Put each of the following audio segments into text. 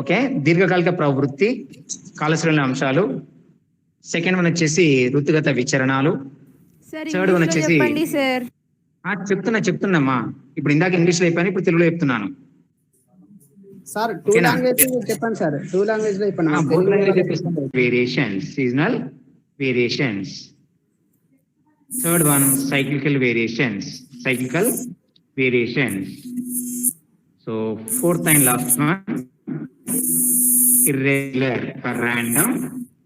Okay, దీర్ఘకాలిక ప్రవృత్తి, కాలశ్రేణుల అంశాలు. సెకండ్ వన్ వచ్చేసి ఋతుగత విచరణాలు. థర్డ్ వన్ వచ్చేసి చెప్తున్నమ్మా, ఇప్పుడు ఇందాక ఇంగ్లీష్ లో చెప్పాను, ఇప్పుడు తెలుగులో చెప్తున్నాను. సార్ టూ లాంగ్వేజ్ చెప్పండి సార్, టూ లాంగ్వేజ్ లో చెప్పండి. Variations, seasonal variations. Third one cyclical variations. So fourth and last one irregular or random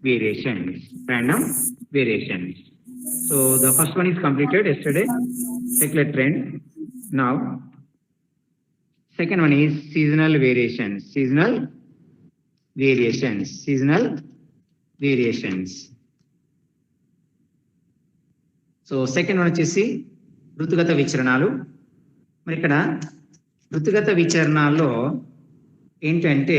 variations. So the first one is completed yesterday, secular trend. Now second one is seasonal variations. So second one వచ్చేసి ఋతుగత విచరణాలు. మరి ఇక్కడ ఋతుగత విచరణాల్లో ఏంటంటే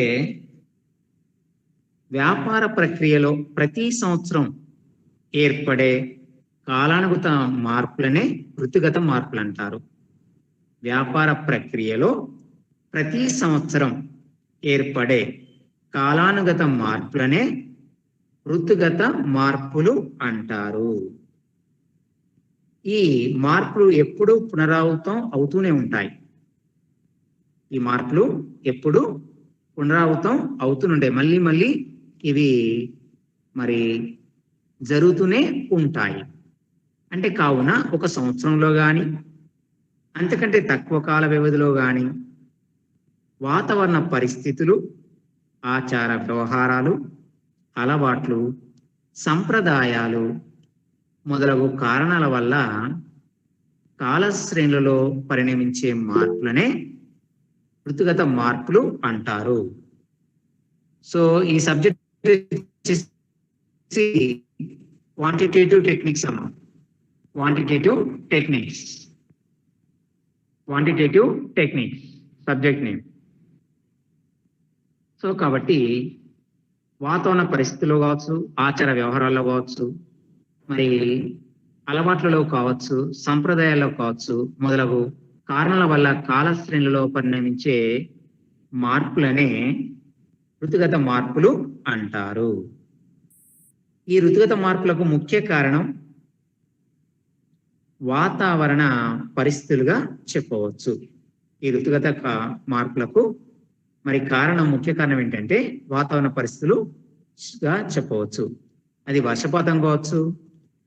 వ్యాపార ప్రక్రియలో ప్రతి సంవత్సరం ఏర్పడే కాలానుగుత మార్పులనే ఋతుగత మార్పులు అంటారు. వ్యాపార ప్రక్రియలో ప్రతి సంవత్సరం ఏర్పడే కాలానుగత మార్పులనే ఋతుగత మార్పులు అంటారు. ఈ మార్పులు ఎప్పుడూ పునరావృతం అవుతూనే ఉంటాయి. ఈ మార్పులు ఎప్పుడు పునరావృతం అవుతుంటాయి, మళ్ళీ మళ్ళీ ఇవి మరి జరుగుతూనే ఉంటాయి. అంటే కావున ఒక సంవత్సరంలో కానీ అంతకంటే తక్కువ కాల వ్యవధిలో కానీ వాతావరణ పరిస్థితులు, ఆచార వ్యవహారాలు, అలవాట్లు, సంప్రదాయాలు మొదలగు కారణాల వల్ల కాలశ్రేణులలో పరిణమించే మార్పులనే ఋతుగత మార్పులు అంటారు. సో ఈ సబ్జెక్ట్ క్వాంటిటేటివ్ టెక్నిక్స్ అమ్మా, quantitative techniques subject name. So కాబట్టి వాతావరణ పరిస్థితుల్లో కావచ్చు, ఆచార వ్యవహారాల్లో కావచ్చు, మరి అలవాట్లలో కావచ్చు, సంప్రదాయాల్లో కావచ్చు, మొదలగు కారణాల వల్ల కాలశ్రేణులలో పరిణమించే మార్పులనే ఋతుగత మార్పులు అంటారు. ఈ ఋతుగత మార్పులకు ముఖ్య కారణం వాతావరణ పరిస్థితులుగా చెప్పవచ్చు. ఈ ఋతుగత మార్పులకు మరి ముఖ్య కారణం ఏంటంటే వాతావరణ పరిస్థితులుగా చెప్పవచ్చు. అది వర్షపాతం కావచ్చు,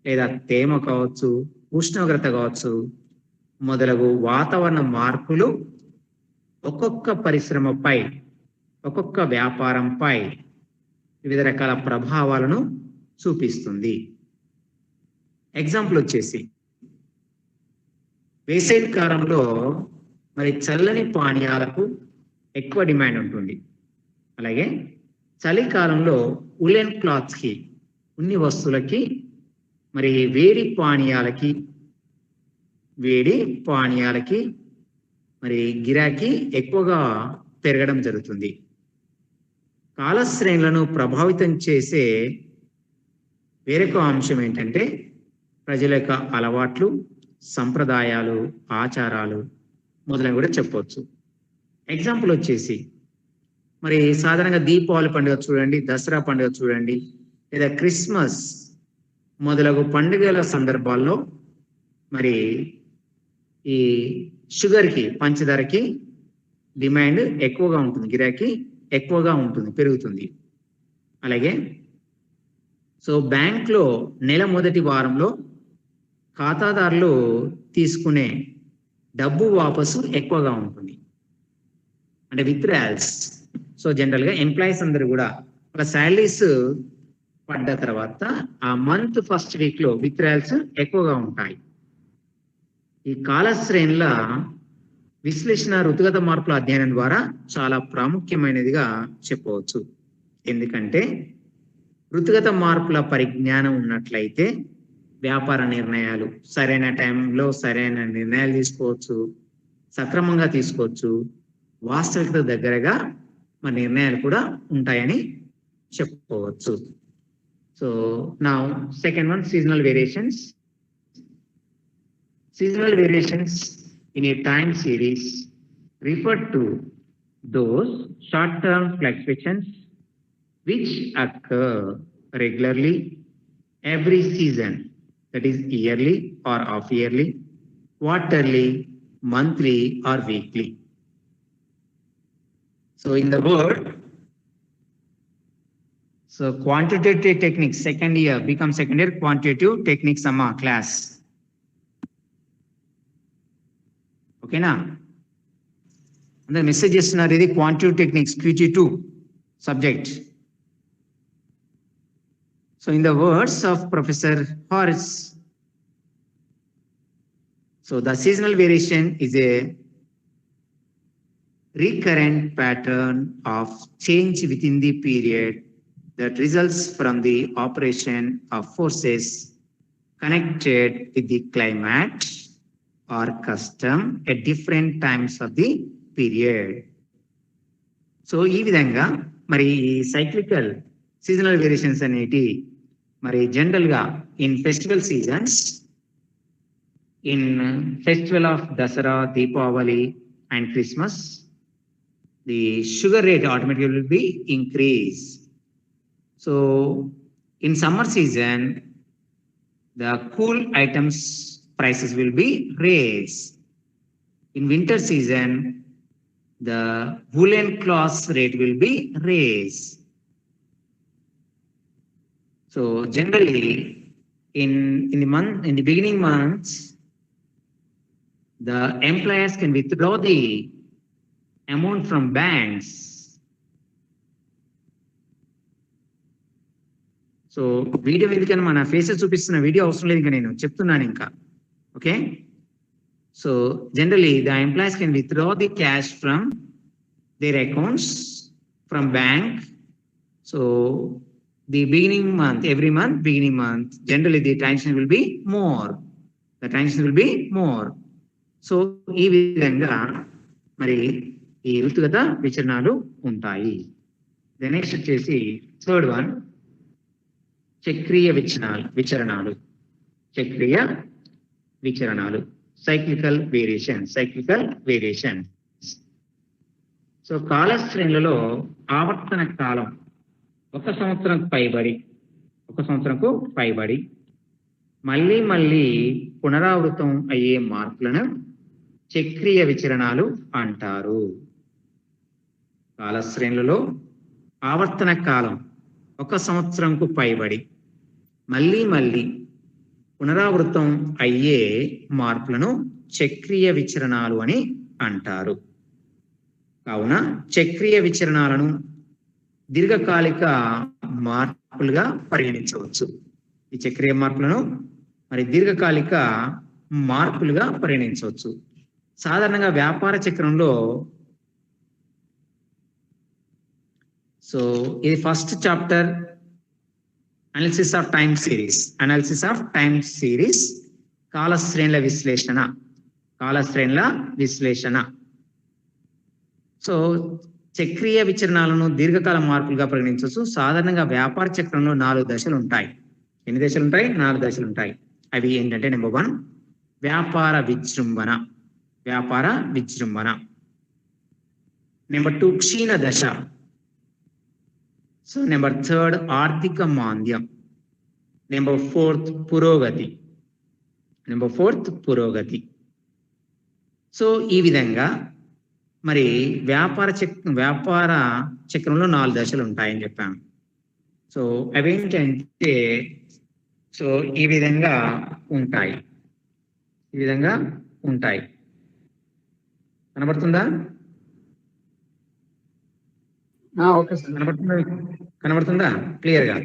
లేదా తేమ కావచ్చు, ఉష్ణోగ్రత కావచ్చు, మొదలగు వాతావరణ మార్పులు ఒక్కొక్క పరిశ్రమపై, ఒక్కొక్క వ్యాపారంపై వివిధ రకాల ప్రభావాలను చూపిస్తుంది. ఎగ్జాంపుల్ వచ్చేసి వేసవి కాలంలో మరి చల్లని పానీయాలకు ఎక్కువ డిమాండ్ ఉంటుంది. అలాగే చలికాలంలో ఉలెన్ క్లాత్స్కి, ఉన్ని వస్తువులకి, మరి వేడి పానీయాలకి మరి గిరాకీ ఎక్కువగా పెరగడం జరుగుతుంది. కాలశ్రేణులను ప్రభావితం చేసే వేరొక అంశం ఏంటంటే ప్రజల యొక్క అలవాట్లు, సంప్రదాయాలు, ఆచారాలు మొదలైనవి కూడా చెప్పవచ్చు. ఎగ్జాంపుల్ వచ్చేసి మరి సాధారణంగా దీపావళి పండుగ చూడండి, దసరా పండుగ చూడండి, లేదా క్రిస్మస్ మొదలగు పండుగల సందర్భాల్లో మరి ఈ షుగర్కి, పంచదారకి డిమాండ్ ఎక్కువగా ఉంటుంది, గిరాకీ ఎక్కువగా ఉంటుంది, పెరుగుతుంది. అలాగే సో బ్యాంక్లో నెల మొదటి వారంలో ఖాతాదారులు తీసుకునే డబ్బు వాపసు ఎక్కువగా ఉంటుంది, అంటే విత్డ్రాయల్స్. సో జనరల్గా ఎంప్లాయీస్ అందరూ కూడా వాళ్ళ శాలరీస్ పడ్డ తర్వాత ఆ మంత్ ఫస్ట్ వీక్లో విత్డ్రాయల్స్ ఎక్కువగా ఉంటాయి. ఈ కాలశ్రేణుల విశ్లేషణ ఋతుగత మార్పుల అధ్యయనం ద్వారా చాలా ప్రాముఖ్యమైనదిగా చెప్పవచ్చు. ఎందుకంటే ఋతుగత మార్పుల పరిజ్ఞానం ఉన్నట్లయితే వ్యాపార నిర్ణయాలు సరైన టైంలో సరైన నిర్ణయాలు తీసుకోవచ్చు, సక్రమంగా తీసుకోవచ్చు, వాస్తవికత దగ్గరగా మన నిర్ణయాలు కూడా ఉంటాయని చెప్పుకోవచ్చు. So now second one, seasonal variations. Seasonal variations in a time series refer to those short-term fluctuations which occur regularly every season, that is yearly or half yearly, quarterly, monthly or weekly. So in the word, so quantitative techniques, second year, become second year quantitative techniques amma class. Okay na? And the messages are really quantitative techniques, QT2 subject. So in the words of Professor Horace, so the seasonal variation is a recurrent pattern of change within the period that results from the operation of forces connected with the climate or custom at different times of the period. So ఈ విధంగా మరి cyclical seasonal variations అనేటి మరి general గా in festival seasons, in festival of Dasara, Deepavali and Christmas, the sugar rate automatically will be increased. So in summer season, the cool items prices will be raised. In winter season, the woolen cloths rate will be raised. So generally, in the beginning months, the employers can withdraw the amount from banks. So video ఎందుకని మన faces చూపిస్తున్న video అవసరం లేదు, ఇంకా నేను చెప్తున్నాను ఇంకా. Okay, so generally the employees can withdraw the cash from their accounts from bank. So the beginning month, every month beginning month, generally the transaction will be more, the transaction will be more. So ఈ విధంగా మరి ఈ ఋతుగత విచరణాలు ఉంటాయి. Next వచ్చేసి third one, చక్రీయ విచరణాలు. చక్రీయ విచరణాలు, సైక్లికల్ వేరియేషన్. సో కాల శ్రేణులలో ఆవర్తన కాలం ఒక సంవత్సరంకు పైబడి మళ్ళీ పునరావృతం అయ్యే మార్పులను చక్రీయ విచరణాలు అంటారు. కాలశ్రేణులలో ఆవర్తన కాలం ఒక సంవత్సరంకు పైబడి మళ్ళీ పునరావృతం అయ్యే మార్పులను చక్రీయ విచరణాలు అని అంటారు. కావున చక్రీయ విచరణాలను దీర్ఘకాలిక మార్పులుగా పరిగణించవచ్చు. ఈ చక్రీయ మార్పులను మరి దీర్ఘకాలిక మార్పులుగా పరిగణించవచ్చు. సాధారణంగా వ్యాపార చక్రంలో, సో ఇది first chapter, analysis of time series, కాలశ్రేణుల విశ్లేషణ. సో చక్రీయ విచరణాలను దీర్ఘకాల మార్పులుగా పరిగణించవచ్చు. సాధారణంగా వ్యాపార చక్రంలో 4 దశలు ఉంటాయి. ఎన్ని దశలు ఉంటాయి? 4 దశలు ఉంటాయి. అవి ఏంటంటే, నెంబర్ 1 వ్యాపార విజృంభణ. నెంబర్ 2 క్షీణ దశ. సో నెంబర్ 3 ఆర్థిక మాంద్యం. నెంబర్ 4 పురోగతి. సో ఈ విధంగా మరి వ్యాపార చక్రంలో 4 దశలు ఉంటాయని చెప్పాము. సో అవేంటంటే, సో ఈ విధంగా ఉంటాయి. కనబడుతుందా? Okay sir. కనబడుతుందా క్లియర్ గా?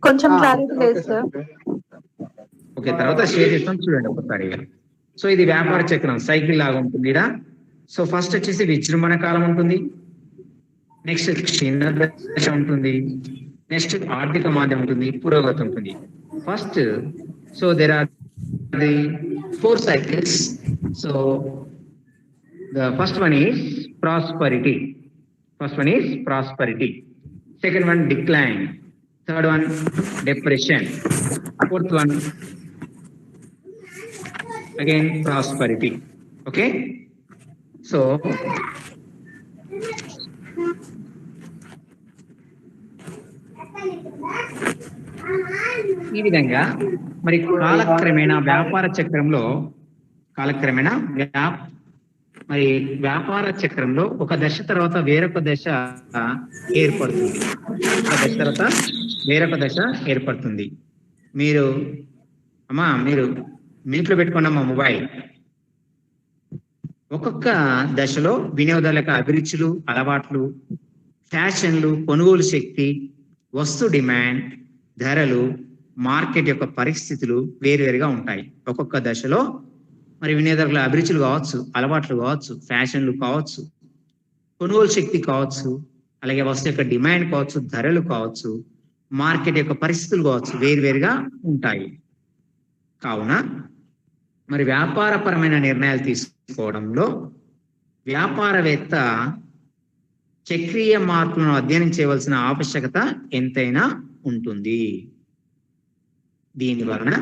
కొంచెం క్లారిటీ లేదు సార్. ఓకే, తర్వాత షేర్ చేస్తాం, చూడండి ఒకసారి. సో ఇది వ్యాపార చక్రం, సైకిల్ లాగా ఉంటుంది ఇక్కడ. సో ఫస్ట్ వచ్చేసి విజృంభణ కాలం ఉంటుంది, నెక్స్ట్ క్షీణ దశ ఉంటుంది, నెక్స్ట్ ఆర్థిక మాంద్యం ఉంటుంది, పురోగతి ఉంటుంది. First, so there are the 4 cycles. So the first one is prosperity. Second one decline. Third one depression. Fourth one again prosperity. Okay, so ఈ విధంగా మరి కాలక్రమేణా వ్యాపార చక్రంలో మరి వ్యాపార చక్రంలో ఒక దశ తర్వాత వేరొక దశ ఏర్పడుతుంది. ఒక దశ తర్వాత వేరొక దశ ఏర్పడుతుంది. మీరు మీట్లో పెట్టుకున్న మొబైల్ ఒక్కొక్క దశలో వినియోగదారుల అభిరుచులు, అలవాట్లు, ఫ్యాషన్లు, కొనుగోలు శక్తి, వస్తు డిమాండ్, ధరలు, మార్కెట్ యొక్క పరిస్థితులు వేరువేరుగా ఉంటాయి. ఒక్కొక్క దశలో మరి వినియోగదారుల అభిరుచులు కావచ్చు, అలవాట్లు కావచ్చు, ఫ్యాషన్లు కావచ్చు, కొనుగోలు శక్తి కావచ్చు, అలాగే వస్తు యొక్క డిమాండ్ కావచ్చు, ధరలు కావచ్చు, మార్కెట్ యొక్క పరిస్థితులు కావచ్చు, వేరువేరుగా ఉంటాయి. కావున మరి వ్యాపారపరమైన నిర్ణయాలు తీసుకోవడంలో వ్యాపారవేత్త చక్రీయ మార్పులను అధ్యయనం చేయవలసిన ఆవశ్యకత ఎంతైనా ఉంటుంది. దీని వలన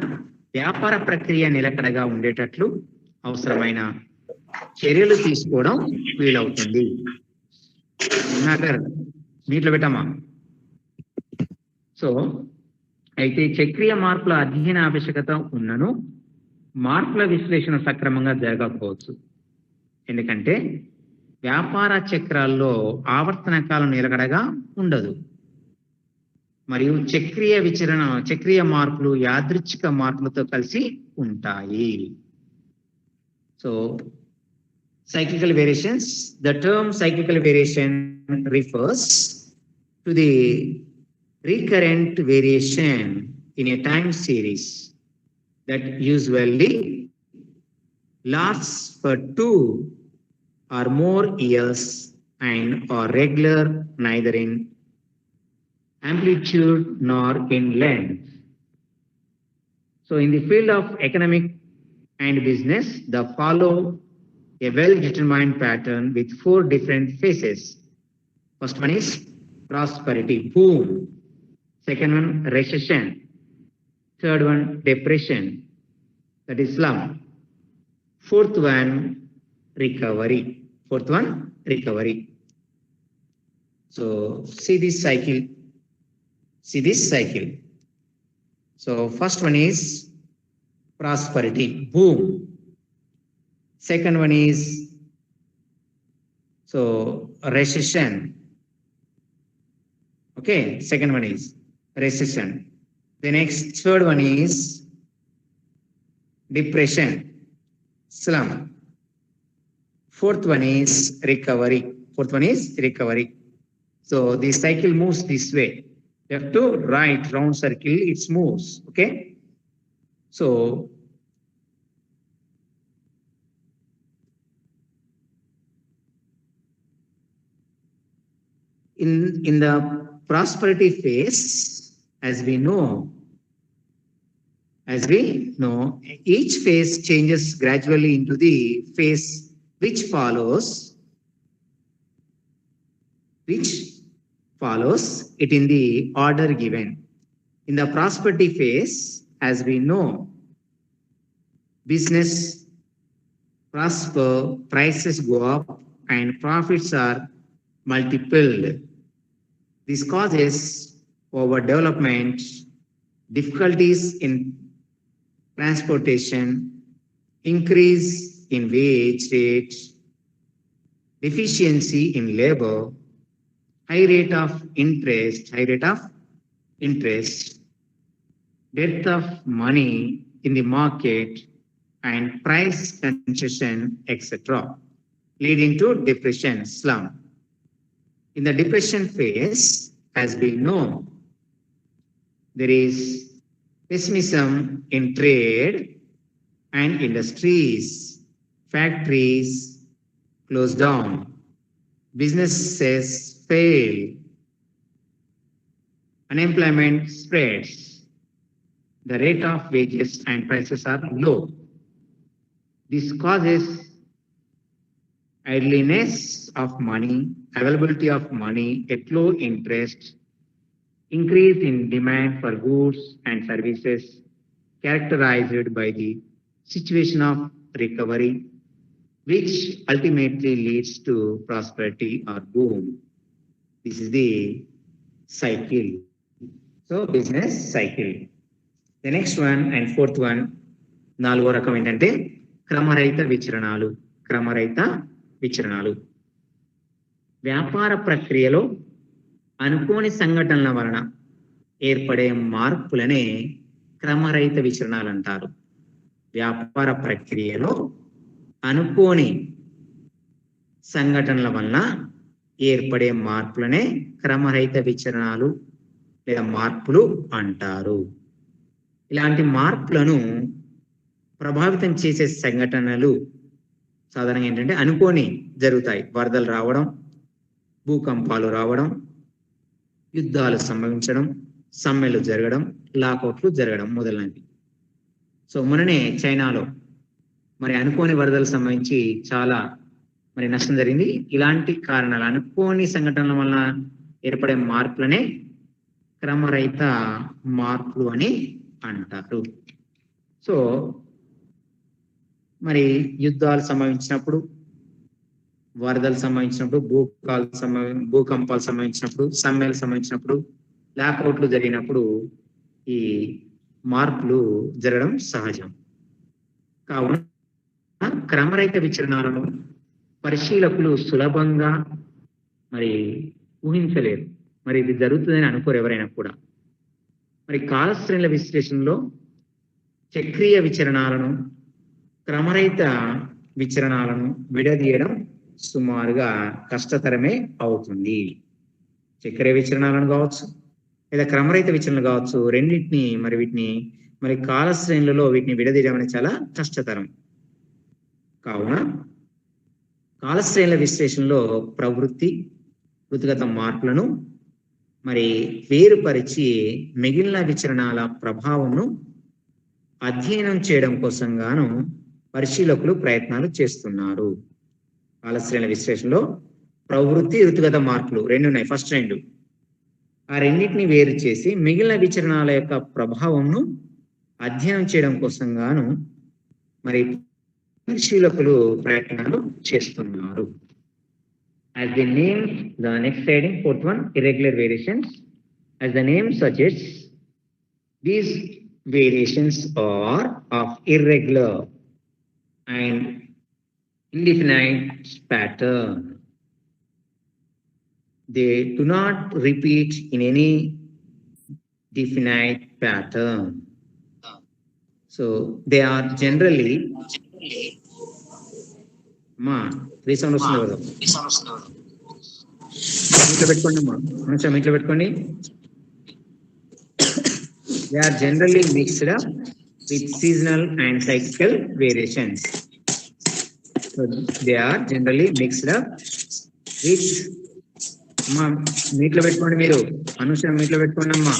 వ్యాపార ప్రక్రియ నిలకడగా ఉండేటట్లు అవసరమైన చర్యలు తీసుకోవడం వీలవుతుంది. నీటిలో పెట్టమ్మా. సో అయితే చక్రీయ మార్పుల అధ్యయన ఆవశ్యకత ఉన్నను మార్పుల విశ్లేషణ సక్రమంగా జరగకపోవచ్చు. ఎందుకంటే వ్యాపార చక్రాల్లో ఆవర్తన కాలం నిలకడగా ఉండదు మరియు చక్రీయ మార్పులు యాదృచ్ఛిక మార్పులతో కలిసి ఉంటాయి. So cyclical variations, the term cyclical variation refers to the recurrent variation in a time series that usually lasts for 2 or more years and are regular neither in amplitude nor in length. So in the field of economic and business, the follow a well-determined pattern with 4 different phases. First one is prosperity, boom. Second one, recession. Third one, depression, that is slump. Fourth one, recovery. So see this cycle. So first one is prosperity, boom. Second one is recession. Okay, second one is recession. The next third one is depression, slump. Fourth one is recovery. So the cycle moves this way. Left to right, round circle, it moves. Okay. So in the prosperity phase, as we know, each phase changes gradually into the phase which follows it in the order given. In the prosperity phase, as we know, business prosper, prices go up, and profits are multiplied. This causes overdevelopment, difficulties in transportation, increase in wage rate, deficiency in labor, high rate of interest, dearth of money in the market, and price concession, etc., leading to depression, slump. In the depression phase, as we know, there is pessimism in trade and industries. Factories close down, businesses fail, unemployment spreads, the rate of wages and prices are low. This causes idleness of money, availability of money at low interest, increase in demand for goods and services characterized by the situation of recovery, which ultimately leads to prosperity or boom. This is the cycle. So business cycle. The next one and fourth one, నాలుగో రకం ఏంటంటే క్రమరహిత విచరణాలు. క్రమరహిత విచరణాలు వ్యాపార ప్రక్రియలో అనుకోని సంఘటనల వలన ఏర్పడే మార్పులనే క్రమరహిత విచరణాలు అంటారు. వ్యాపార ప్రక్రియలో అనుకోని సంఘటనల వలన ఏర్పడే మార్పులనే క్రమరహిత విచరణాలు లేదా మార్పులు అంటారు. ఇలాంటి మార్పులను ప్రభావితం చేసే సంఘటనలు సాధారణంగా ఏంటంటే అనుకోని జరుగుతాయి. వరదలు రావడం, భూకంపాలు రావడం, యుద్ధాలు సంభవించడం, సమ్మెలు జరగడం, లాకౌట్లు జరగడం మొదలైనవి. సో మొన్ననే చైనాలో మరి అనుకోని వరదలు సంబంధించి చాలా మరి నష్టం జరిగింది. ఇలాంటి కారణాలు, అనుకోని సంఘటనల వలన ఏర్పడే మార్పులనే క్రమరహిత మార్పులు అని అంటారు. సో మరి యుద్ధాలు సంభవించినప్పుడు, వరదలు సంభవించినప్పుడు, భూకంపాలు సంభవించినప్పుడు, సమ్మెలు సంభవించినప్పుడు, లాకౌట్లు జరిగినప్పుడు ఈ మార్పులు జరగడం సహజం. కావున క్రమరహిత విచరణాలను పరిశీలకులు సులభంగా మరి ఊహించలేరు. మరి ఇది జరుగుతుందని అనుకోరు ఎవరైనా కూడా. మరి కాలశ్రేణుల విశ్లేషణలో చక్రీయ విచరణాలను, క్రమరహిత విచరణాలను విడదీయడం సుమారుగా కష్టతరమే అవుతుంది. చక్రీయ విచరణాలను కావచ్చు లేదా క్రమరహిత విచరణలు కావచ్చు, రెండింటిని వీటిని కాలశ్రేణులలో వీటిని విడదీయడం అనేది చాలా కష్టతరం. కావున కాలశ్రేణుల విశ్లేషణలో ప్రవృత్తి, ఋతుగత మార్పులను వేరుపరిచి మిగిలిన విచరణాల ప్రభావంను అధ్యయనం చేయడం కోసం గాను పరిశీలకులు ప్రయత్నాలు చేస్తున్నారు. కాలశ్రేణుల విశ్లేషణలో ప్రవృత్తి, ఋతుగత మార్పులు రెండు ఉన్నాయి. ఫస్ట్ రెండు, ఆ రెండింటిని వేరు చేసి మిగిలిన విచరణాల యొక్క ప్రభావంను అధ్యయనం చేయడం కోసం గాను పరిశీలకులు ప్రయత్నాలు చేస్తున్నారు. As the name, the next heading, fourth one, irregular variations. As the name suggests, these variations are of irregular and indefinite pattern. They do not repeat in any definite pattern. So they are generally పెట్టుకోండి. They are generally mixed up with seasonal and cyclical variations. So they are generally mixed up with మీట్లో పెట్టుకోండి మీరు. అనుష మీట్లో పెట్టుకోండి అమ్మా.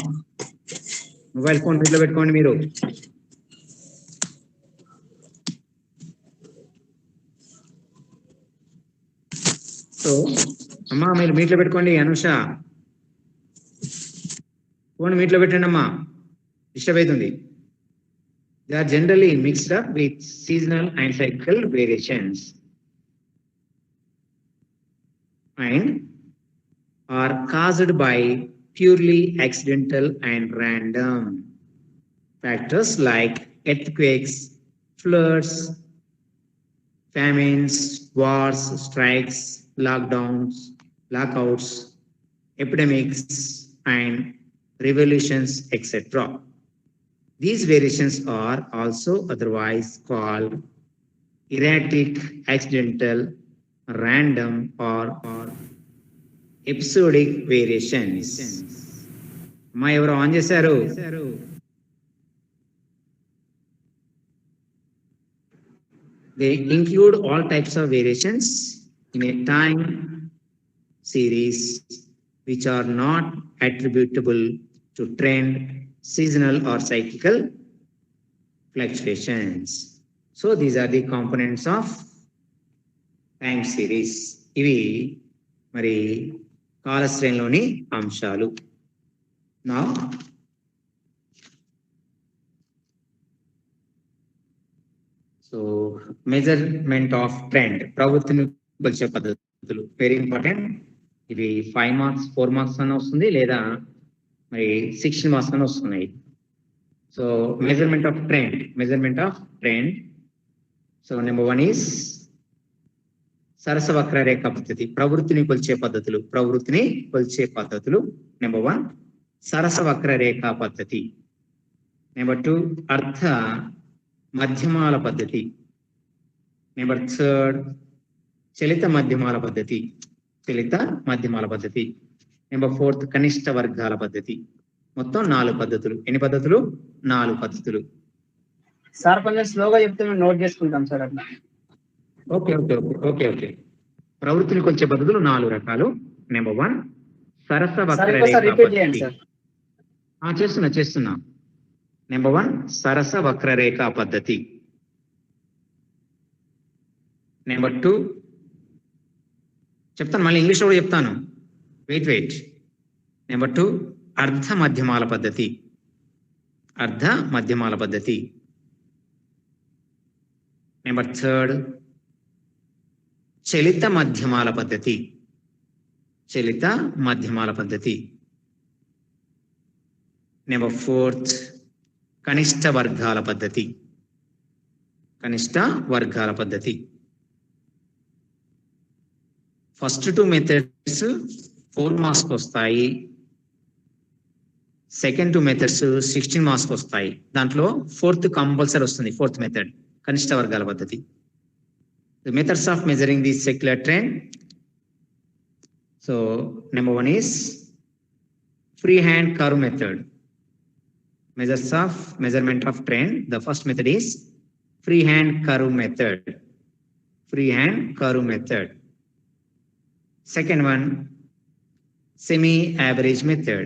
Mobile phone మీట్లో పెట్టుకోండి మీరు. సో అమ్మా మీరు మీట్లో పెట్టుకోండి. అనుష ఫోన్ మీట్లో పెట్టండి అమ్మా, డిస్టర్బ్ అవుతుంది. They are generally mixed up with seasonal and cyclical variations and are caused by purely accidental and random factors like earthquakes, floods, famines, wars, strikes, lockdowns, lockouts, epidemics, and revolutions, etc. These variations are also otherwise called erratic, accidental, random, or episodic variations. మా ఎవరు on చేశారు? They include all types of variations in a time series which are not attributable to trend, seasonal or cyclical fluctuations. So these are the components of time series. ఇవి కాలశ్రేణిలోని అంశాలు. Now so measurement of trend, ప్రవృత్తిని కొలిచే పద్ధతులు very important. ఇవి 5 marks 4 marks అని వస్తుంది, లేదా మరి 16 మార్క్స్ అని వస్తున్నాయి. So measurement of trend. So number 1 is సరస వక్రరేఖ పద్ధతి, ప్రవృత్తిని కొలిచే పద్ధతులు. నెంబర్ 1 సరస వక్రరేఖ పద్ధతి. నెంబర్ 2 అర్ధ మధ్యమాల పద్ధతి. నెంబర్ 3 చలిత మధ్యమాల పద్ధతి. నెంబర్ 4 కనిష్ట వర్గాల పద్ధతి. మొత్తం 4 పద్ధతులు. ఎన్ని పద్ధతులు? 4 పద్ధతులు. సార్ కొంచెం స్లోగా చెప్తే మేము నోట్ చేసుకుంటాం సార్ అట్లా. ఓకే. ప్రవృత్తిని కొలిచే పద్ధతులు 4 రకాలు. నెంబర్ 1 సరస వక్రరేఖ పద్ధతి. చేస్తున్నా. నెంబర్ 1 సరస వక్రరేఖ పద్ధతి. నెంబర్ 2 చెప్తాను, మళ్ళీ ఇంగ్లీష్ లో కూడా చెప్తాను. వెయిట్. నెంబర్ 2 అర్ధ మధ్యమాల పద్ధతి. నెంబర్ 3 చలిత మధ్యమాల పద్ధతి. నెంబర్ 4 కనిష్ట వర్గాల పద్ధతి. ఫస్ట్ 2 మెథడ్స్ 4 మార్క్స్ వస్తాయి. సెకండ్ 2 మెథడ్స్ 16 మార్క్స్ వస్తాయి. దాంట్లో 4th కంపల్సరీ వస్తుంది. 4th మెథడ్ కనిష్ట వర్గాల పద్ధతి. The methods of measuring the secular trend. So number 1 is freehand curve method. Measurement of trend. The first method is freehand curve method. Second one, semi-average method.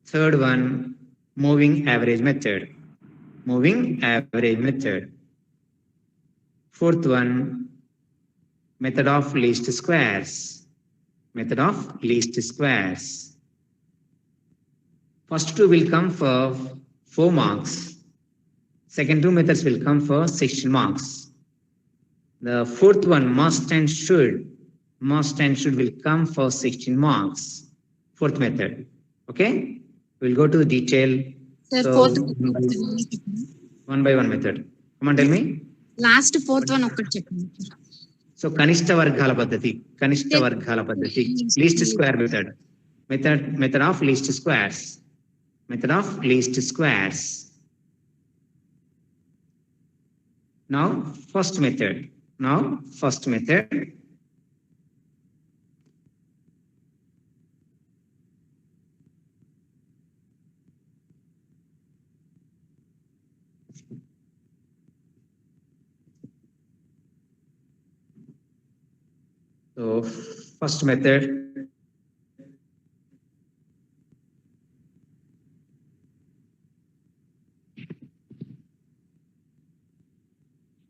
Third one, moving average method. Fourth one, method of least squares. First 2 will come for 4 marks. Second 2 methods will come for 16 marks. The fourth one, must and should will come for 16 marks. Fourth method. Okay, we'll go to the detail. Sir, So, fourth one by one method. Come on, tell me. last fourth one ఒక్కటి చెప్పండి. So కనిష్ట వర్గాల పద్ధతి. Least square method of least squares. Now first method. So first method,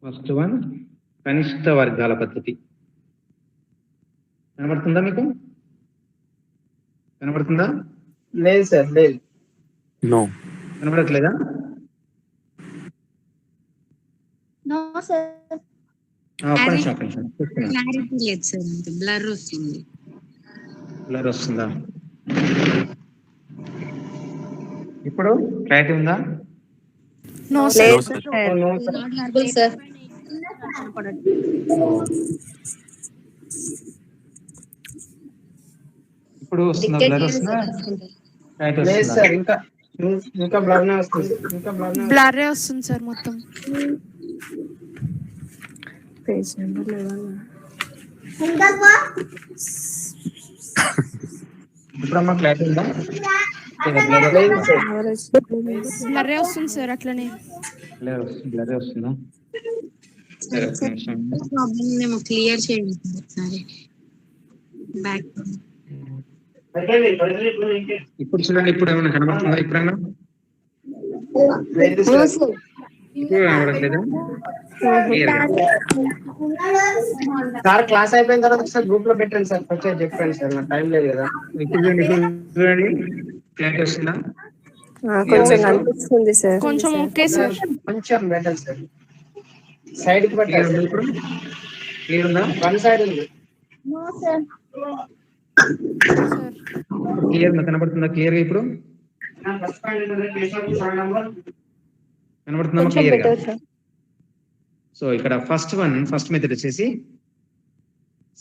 first one కనిష్ట వర్గాల పద్ధతి. కనబడుతుందా మీకు? కనబడుతుందా? లేదు సార్, లేదు. కనబడట్లేదా? No, sir. ఒక్క నిమిషం. క్లారిటీ లేదు సార్, అంత బ్లర్ వస్తుంది. బ్లర్ వస్తుందా? ఇప్పుడు క్లారిటీ ఉందా? No, sir. sir. ఇప్పుడు వస్తుందా? బ్లర్ వస్తుందా? క్లారిటీ లేదు వస్తుందా? సార్, ఇంకా బ్లర్నే వస్తుంది. బ్లర్ వస్తుంది సార్ మొత్తం. Page number 11. ఇప్పుడమ్మా క్లారిటీ ఉందా? లేదు సార్. బ్లర్ వస్తుంది సార్ అట్లనే. బ్లర్ వస్తుందా? ప్రాబ్లం మేము క్లియర్ చేయండి ఒకసారి. బ్యాక్ ఇప్పుడు చూడండి, ఇప్పుడు ఏమైనా కనబడుతుందా? ఇప్పుడైనా లేదు సార్. ఇప్పుడు కనబడట్లేదా? సార్ క్లాస్ అయిపోయిన తర్వాత ఒకసారి గ్రూప్ లో పెట్టండి సార్, వచ్చేది చెప్పండి సార్, నాకు టైం లేదు కదా. ఇప్పుడు చూడండి, క్లారిటీ వస్తుందా? కొంచెం అనిపిస్తుంది సార్. కొంచెం ఓకే సార్. కొంచెం బెటర్ సార్. సైడ్ కి పెట్టండి. ఇప్పుడు క్లియర్ ఉందా? వన్ సైడ్ ఉంది. క్లియర్ కనబడుతుందా క్లియర్ గా ఇప్పుడు కనబడుతుందా కొంచెం క్లియర్ గా బెటర్ సార్. సో ఇక్కడ ఫస్ట్ మెథడ్ వచ్చేసి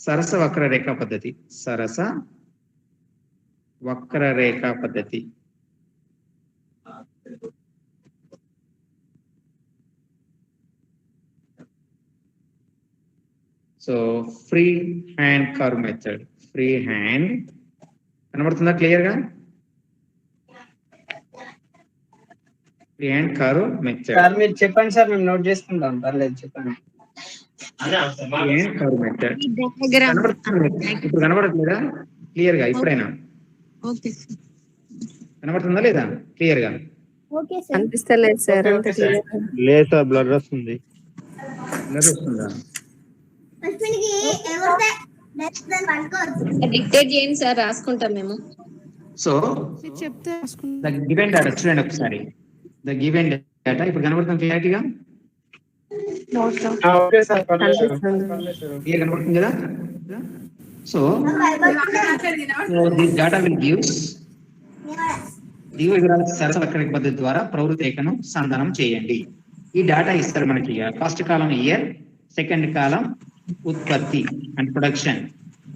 సరస వక్రరేఖ పద్ధతి. సరస వక్రరేఖ పద్ధతి. So free hand curve method. Free hand కనబడుతుందా క్లియర్ గా? Free hand curve method. Sir మీరు చెప్పండి సార్, మేము నోట్ చేసుకుంటాం. పర్లేదు చెప్పండి. Free hand curve method diagram. ఇప్పుడు కనబడట్లేదా క్లియర్ గా? ఇప్పుడైనా ఓకే సార్. కనబడుతుందా లేదా క్లియర్ గా? అనిపిస్తలేదు సార్ అంత క్లియర్. లేదు సార్, బ్లర్ వస్తుంది. బ్లర్ వస్తుందా? డిక్టేట్ చేయండి సార్, రాసుకుంటాం మేము. సో చెప్తే ద గివెన్ డేటా చూడండి ఒకసారి. ద గివెన్ డేటా ఇప్పుడు కనబడుతుంది క్లారిటీగా? ఓకే సార్, క్లియర్ కనబడుతుంది కదా? So this data will gives సరస వక్రరేఖ పద్ధతి ద్వారా ప్రవృత్తి రేఖను సంధానం చేయండి. ఈ డేటా ఇస్తారు మనకి. ఫస్ట్ కాలం ఇయర్, సెకండ్ కాలం ఉత్పత్తి అండ్ ప్రొడక్షన్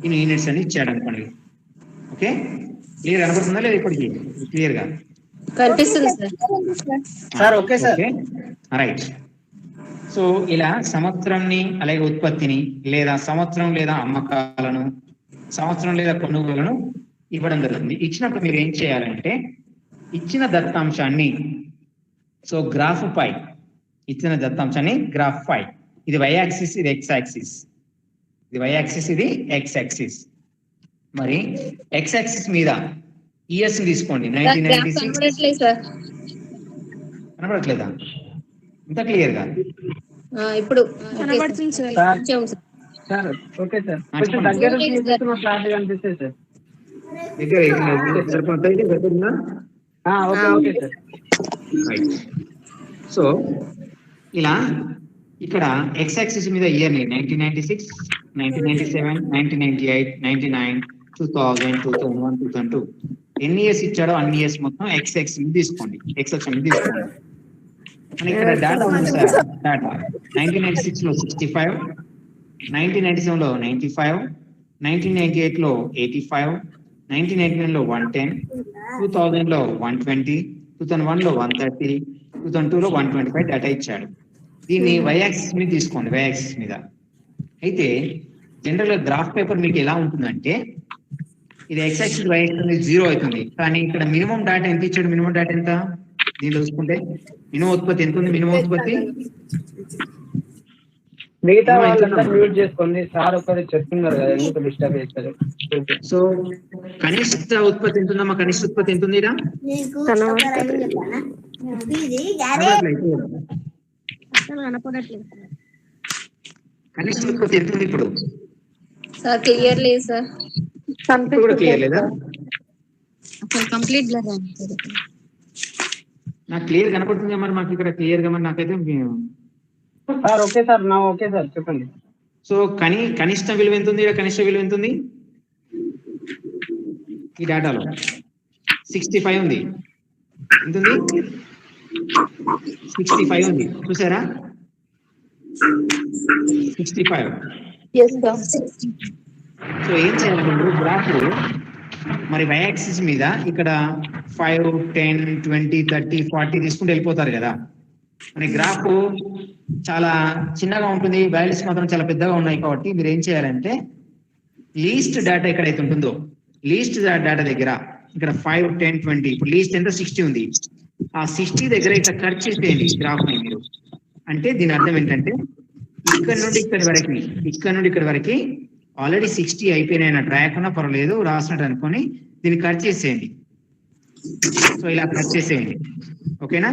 ఇన్ యూనిట్స్ అని ఇచ్చాడు అనుకోండి. ఓకే, క్లియర్ కనబడుతుందా లేదా ఇప్పటికి క్లియర్ గా? కనిపిస్తుంది sir. Okay sir. Right. So ఇలా సంవత్సరంని అలాగే ఉత్పత్తిని లేదా సంవత్సరం లేదా అమ్మకాలను, సంవత్సరం లేదా కొనుగోలను ఇవ్వడం జరుగుతుంది. ఇచ్చినప్పుడు మీరు ఏం చేయాలంటే ఇచ్చిన దత్తాంశాన్ని, సో గ్రాఫ్ పై ఇచ్చిన దత్తాంశాన్ని గ్రాఫ్ పై, ఇది y యాక్సిస్, ఇది x యాక్సిస్, ఇది y యాక్సిస్, ఇది x యాక్సిస్. మరి x యాక్సిస్ మీద ఇయర్స్ తీసుకోండి. 1996 కనబడట్లేదు సార్. కనబడట్లేదా ఇంత క్లియర్ గా? ఇప్పుడు కనబడుతుంది సార్. సార్ ఓకే సార్, కొంచెం దగ్గర క్లాస్ కనిపిస్తుంది సార్. దగ్గర సరిపోతుందా? Okay okay sir. సో ఇలా ఇక్కడ x యాక్సిస్ మీద ఇయర్ ని 1996, 1997, 1998, 99, 2000, 2001, 2002 ఎన్ని ఇయర్స్ ఇచ్చాడో అన్ని ఇయర్స్ మొత్తం x యాక్సిస్ మీద తీసుకోండి. x అక్షం మీద తీసుకోండి. మనకి ఇక్కడ డేటా ఉంది సార్. డేటా 1996 లో 65, 1997 లో 95, 1998 లో 85, 1999 లో 110, 2000 లో 120, 2001 లో 130, 2002 లో 125 డేటా ఇచ్చాడు. దీన్ని y యాక్సిస్ మీద తీసుకోండి, y యాక్సిస్ మీద. అయితే జనరల్ గా గ్రాఫ్ పేపర్ మీకు ఎలా ఉంటుందంటే ఇది x యాక్సిస్ y యాక్సిస్ 0 అవుతుంది. కానీ ఇక్కడ మినిమం డేటా ఎంత ఇచ్చాడు? మినిమం డేటా ఎంత దీన్ని చూసుకుంటే మినిమం ఉత్పత్తి ఎంత ఉంది? మినిమం ఉత్పత్తి మిగతా వాళ్ళంతా మ్యూట్ చేసుకోండి సార్, ఒకరు చెప్తున్నారు కదా, ఎందుకు డిస్టర్బ్ చేస్తారు. సో కనిష్ట ఉత్పత్తి ఎంత ఉందమ్మా? కనిష్ట ఉత్పత్తి ఎంత ఉంది? కనపడట్లేదు. కనిష్ట ఉత్పత్తి ఎంత ఉంది ఇప్పుడు? సార్ క్లియర్ లేదు సార్. ఇప్పుడు కూడా క్లియర్ లేదా? అసలు కంప్లీట్ బ్లర్. నాకు క్లియర్ కనపడుతుంది మరి, మాకు ఇక్కడ క్లియర్ గా మరి నాకైతే. సార్ ఓకే సార్, నా ఓకే సార్ చెప్పండి. సో కనిష్ట విలువ ఎంత ఉంది? కనిష్ట విలువ ఎంత ఉంది ఈ డేటాలో? 65 ఉంది. ఎంత ఉంది? 65 ఉంది. చూసారా? 65. సో ఏం చేయాలంటే మీరు గ్రాఫ్ మరి y యాక్సిస్ మీద ఇక్కడ 5, 10, 20, 30, 40 తీసుకుంటూ వెళ్ళిపోతారు కదా. మరి గ్రాఫ్ చాలా చిన్నగా ఉంటుంది, వాల్యూస్ మాత్రం చాలా పెద్దగా ఉన్నాయి. కాబట్టి మీరు ఏం చేయాలంటే లీస్ట్ డేటా ఎక్కడైతే ఉంటుందో, లీస్ట్ డేటా దగ్గర ఇక్కడ 5, 10, 20, ఇప్పుడు లీస్ట్ ఎంత 60 ఉంది. ఆ 60 దగ్గర ఇక్కడ కట్ చేసేయండి గ్రాఫ్ ని మీరు. అంటే దీని అర్థం ఏంటంటే ఇక్కడ నుండి ఇక్కడ వరకు ఆల్రెడీ 60 అయిపోయినాయి అన్నట్టు, రాయకుండా పర్వాలేదు రాసినట్టు అనుకొని దీన్ని కట్ చేసేయండి. సో ఇలా కట్ చేసేయండి. ఓకేనా?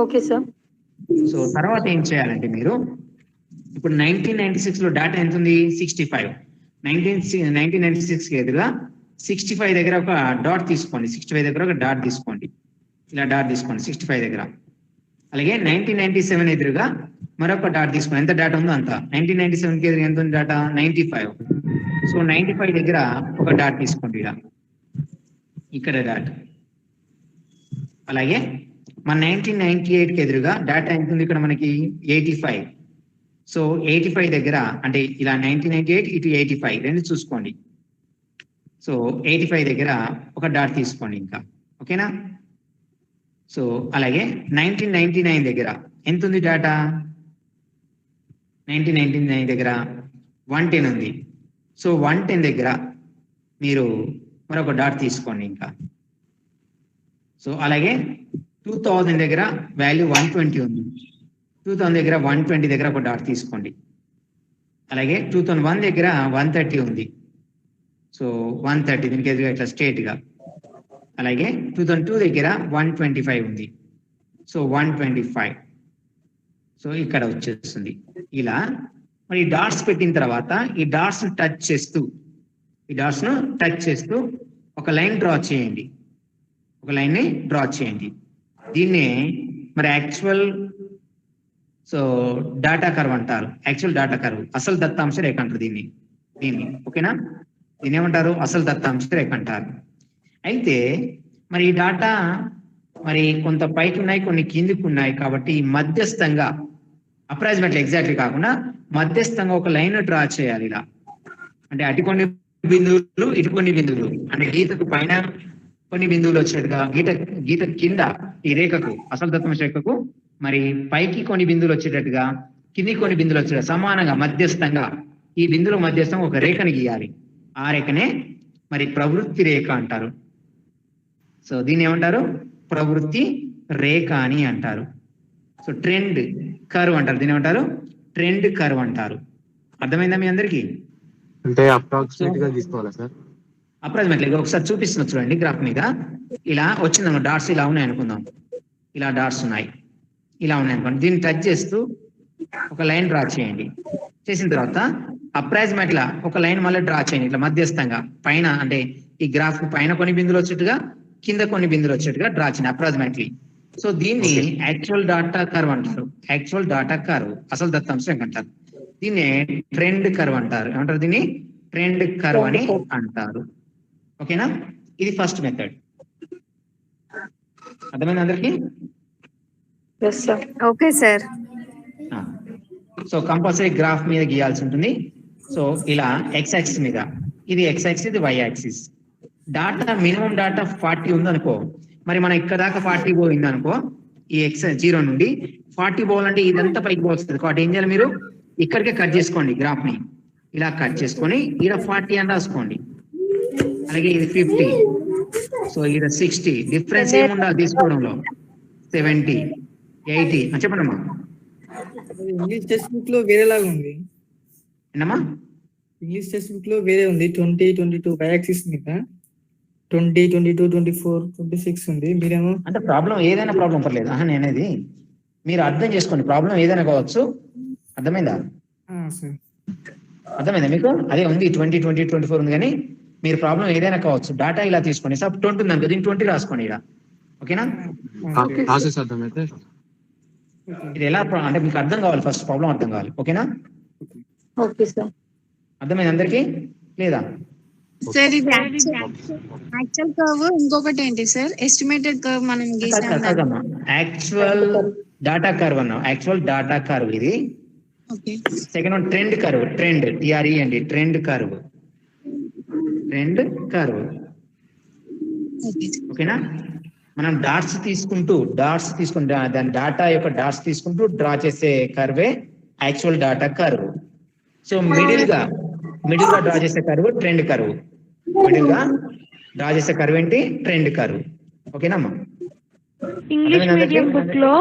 Okay sir. సో తర్వాత ఏం చేయాలంటే మీరు ఇప్పుడు 1996 లో డేటా ఎంత ఉంది? 65. 1996 కి ఎదురుగా 65 దగ్గర ఒక డాట్ తీసుకోండి. 65 దగ్గర ఒక డాట్ తీసుకోండి. ఇలా డాట్ తీసుకోండి 65 దగ్గర. అలాగే 1997 ఎదురుగా మరొక డాట్ తీసుకోండి. ఎంత డేటా ఉందో అంత. 1997 కి ఎంత ఉంది డేటా? 95. సో 95 దగ్గర ఒక డాట్ తీసుకోండి. ఇక్కడ డాట్. అలాగే మన 1998 కి ఎదురుగా డేటా ఎంత ఉంది ఇక్కడ మనకి? 85. సో 85 దగ్గర అంటే ఇలా 1998 ఇటు 85 రెండు చూసుకోండి. సో 85 దగ్గర ఒక డాట్ తీసుకోండి ఇంకా. ఓకేనా? సో అలాగే 1999 దగ్గర ఎంత ఉంది డేటా? 1999 దగ్గర 110 ఉంది. సో 110 దగ్గర మీరు మరొక డాట్ తీసుకోండి ఇంకా. సో అలాగే 2000 దగ్గర వాల్యూ 120 ఉంది. 2000 దగ్గర 120 దగ్గర ఒక డాట్ తీసుకోండి. అలాగే 2001 దగ్గర 130 ఉంది. సో 130 దీనికి ఎదురుగా ఇట్లా స్ట్రేట్ గా. అలాగే 2002 దగ్గర 125 ఉంది. సో 125. సో ఇక్కడ వచ్చేస్తుంది. ఇలా మరి ఈ డాట్స్ పెట్టిన తర్వాత ఈ డాట్స్ టచ్ చేస్తూ ఒక లైన్ డ్రా చేయండి. ఒక లైన్ ని డ్రా చేయండి. దీన్నే మరి యాక్చువల్ డాటా కర్వ్ అంటారు. యాక్చువల్ డాటా కర్వ్, అసలు దత్తాంశ రేఖ అంటారు దీన్ని. ఓకేనా? దీన్ని ఏమంటారు? అసలు దత్తాంశ రేఖ అంటారు. అయితే మరి ఈ డాటా మరి కొంత పైకి ఉన్నాయి, కొన్ని కిందికి ఉన్నాయి. కాబట్టి మధ్యస్థంగా అప్రాక్సిమేట్లీ ఎగ్జాక్ట్లీ కాకుండా మధ్యస్థంగా ఒక లైన్ డ్రా చేయాలి ఇలా. అంటే అటు కొన్ని బిందువులు, ఇటు కొన్ని బిందువులు, అంటే గీతకు పైన కొన్ని బిందువులు వచ్చేట్టుగా, గీత కింద ఈ రేఖకు, అసలు దత్తాంశ రేఖకు మరి పైకి కొన్ని బిందువులు వచ్చేటట్టుగా, కిందికి కొన్ని బిందువులు వచ్చేటట్టు సమానంగా మధ్యస్థంగా ఈ బిందువుల మధ్యస్థంగా ఒక రేఖని గీయాలి. ఆ రేఖనే మరి ప్రవృత్తి రేఖ అంటారు. సో దీన్ని ఏమంటారు? ప్రవృత్తి రేఖ అని అంటారు. సో ట్రెండ్ కర్వ్ అంటారు. దీన్ని ఏమంటారు? ట్రెండ్ కర్వ్ అంటారు. అర్థమైందా మీ అందరికి? అంటే అప్రాక్సిమేట్ గా తీసుకోవాలా సార్? అప్రాక్సిమేట్లీ ఒకసారి చూపిస్తున్నా చూడండి గ్రాఫ్ మీద. ఇలా వచ్చిందన్నమాట, డాట్స్ ఇలా ఉన్నాయి అనుకుందాం. ఇలా డాట్స్ ఉన్నాయి, ఇలా ఉన్నాయి అనుకోండి. దీన్ని టచ్ చేస్తూ ఒక లైన్ డ్రా చేయండి. చేసిన తర్వాత అప్రాక్సిమేట్ లా ఒక లైన్ మళ్ళీ డ్రా చేయండి ఇట్లా మధ్యస్థంగా. పైన అంటే ఈ గ్రాఫ్ పైన కొన్ని బిందువులు వచ్చేట్టుగా, కింద కొన్ని బిందువులు వచ్చేట్టుగా డ్రా చేయండి అప్రాక్సిమేట్లీ. సో దీన్ని యాక్చువల్ డాటా కర్వ్ అంటారు. యాక్చువల్ డాటా కర్వ్, అసలు దత్తాంశం అంటారు. దీన్ని ట్రెండ్ కర్వ్ అంటారు. ఏమంటారు? దీన్ని ట్రెండ్ కర్వ్ అని అంటారు. ఓకేనా? ఇది ఫస్ట్ మెథడ్. అర్థమైంది అందరికి? Okay sir. So compulsory graph మీద గీయాల్సి ఉంటుంది. సో ఇలా ఎక్స్ యాక్సిస్ మీద, ఇది ఎక్స్ యాక్సిస్, ఇది y axis. Data minimum data 40 ఉందనుకో, మరి మనం ఇక్కడ దాకా 40 పోయింది అనుకో, ఈ ఎక్స్ 0 నుండి 40 పోవాలంటే ఇదంతా పైకి పోతుంది. కాబట్టి ఏం చేయాలి? మీరు ఇక్కడికే కట్ చేసుకోండి గ్రాఫ్ ని. ఇలా కట్ చేసుకొని ఈడ 40 అని రాసుకోండి. అలాగే ఇది 50, సో ఈడ 60. డిఫరెన్స్ ఏముండాలి తీసుకోవడంలో? 70, 80. చెప్పండి అమ్మా. ఇంగ్లీష్ టెక్స్ట్ బుక్ లో వేరేలాగా ఉంది. ఏంటమ్మా? ఇంగ్లీష్ టెక్స్ట్ బుక్ లో వేరే ఉంది. 20, 22 బై యాక్సిస్ మీద 20, 22, 24, 26 ఉంది. మీరేమో అంటే ప్రాబ్లం ఏదైనా ప్రాబ్లం పర్లేదు. నేనేది మీరు అర్థం చేసుకోండి. ప్రాబ్లం ఏదైనా కావచ్చు. అర్థమైందా? అర్థమైందా మీకు? అదే ఉంది 20, 20, 24 ఉంది. కానీ మీరు ప్రాబ్లం ఏదైనా కావచ్చు. డాటా ఇలా తీసుకోండి. సబ్ 20 ఉంది అనుకో, దీనికి 20 రాసుకోండి ఇలా. ఓకేనా? ప్రాసెస్ అర్థమైతే ఇది ఎలా అంటే మీకు అర్థం కావాలి, ఫస్ట్ ప్రాబ్లం అర్థం కావాలి. ఓకేనా? Okay sir. అర్థమైంది అందరికి లేదా? సార్ ఇది యాక్చువల్ కర్వ్, ఇంకొకటి ఏంటి సార్? ఎస్టిమేటెడ్ కర్వ్ మనం గీసాం. యాక్చువల్ డాటా కర్వ్ అన్నాం. యాక్చువల్ డాటా కర్వ్ ఇది. Okay. Second one trend curve. Trend, TRE అండి. Trend curve. Trend curve. ఓకేనా? మనం డాట్స్ తీసుకుంటూ దాని డాటా యొక్క డాట్స్ తీసుకుంటూ డ్రా చేసే కర్వే actual data curve. So middle గా డ్రా చేసే కర్వ్ ట్రెండ్ కర్వ్. మిడిల్ గా డ్రా చేసే కర్వ్ ఏంటి? Trend curve. ఓకేనమ్మా? ఇంగ్లీష్ మీడియం బుక్ లో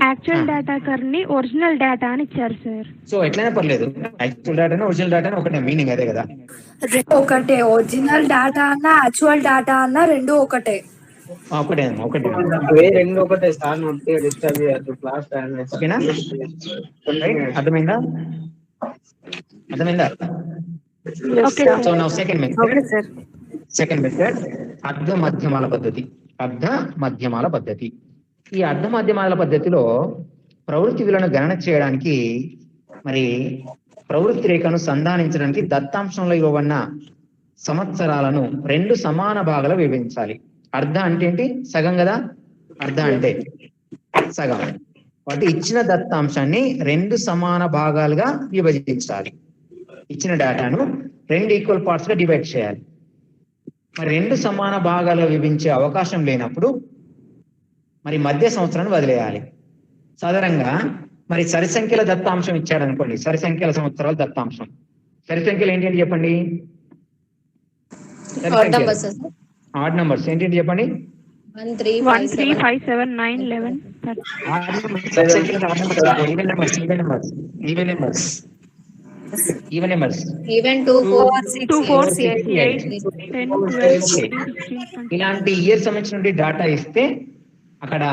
యాక్చువల్ డేటా కర్వ్ ని ఒరిజినల్ డేటా అని ఇచ్చారు సార్. సో ఎట్లయినా పర్లేదు, యాక్చువల్ డేటా ఒరిజినల్ డేటా ఒకటే, మీనింగ్ అదే కదా. ఒకటే, ఒరిజినల్ డేటా అన్న యాక్చువల్ డేటా అన్న రెండు ఒకటే. ఒకటే. రెండు ఒకటే సార్. ఓకేనా? అర్థమైందా? సో నౌ సెకండ్ మెథడ్ అర్ధ మధ్యమాల పద్ధతి. ఈ అర్ధ మధ్యమాల పద్ధతిలో ప్రవృత్తి విలువను గణన చేయడానికి మరి ప్రవృత్తి రేఖను సంధానించడానికి దత్తాంశంలో ఇవ్వబడిన సంవత్సరాలను 2 సమాన భాగాలు విభజించాలి. అర్ధ అంటే ఏంటి? సగం కదా. అర్ధ అంటే సగం. కాబట్టి ఇచ్చిన దత్తాంశాన్ని 2 సమాన భాగాలుగా విభజించాలి. ఇచ్చిన డేటాను 2 ఈక్వల్ పార్ట్స్ గా డివైడ్ చేయాలి. మరి 2 సమాన భాగాలుగా విభజించే అవకాశం లేనప్పుడు మరి మధ్య సంవత్సరాన్ని వదిలేయాలి. సాధారణంగా మరి సరి సంఖ్యల దత్తాంశం ఇచ్చాడు అనుకోండి, సరి సంఖ్యల సంవత్సరాల దత్తాంశం. సరి సంఖ్యలు ఏంటి చెప్పండి? ఆడ్ నంబర్స్ ఏంటి చెప్పండి? 1 3 5 7 9 11 ఈవెన్ నెంబర్స్ ఈవెన్ 2 4 2 4 6 8 10 12 16 ఇలాంటి ఇయర్ సంబంధించిన నుండి డేటా ఇస్తే అక్కడ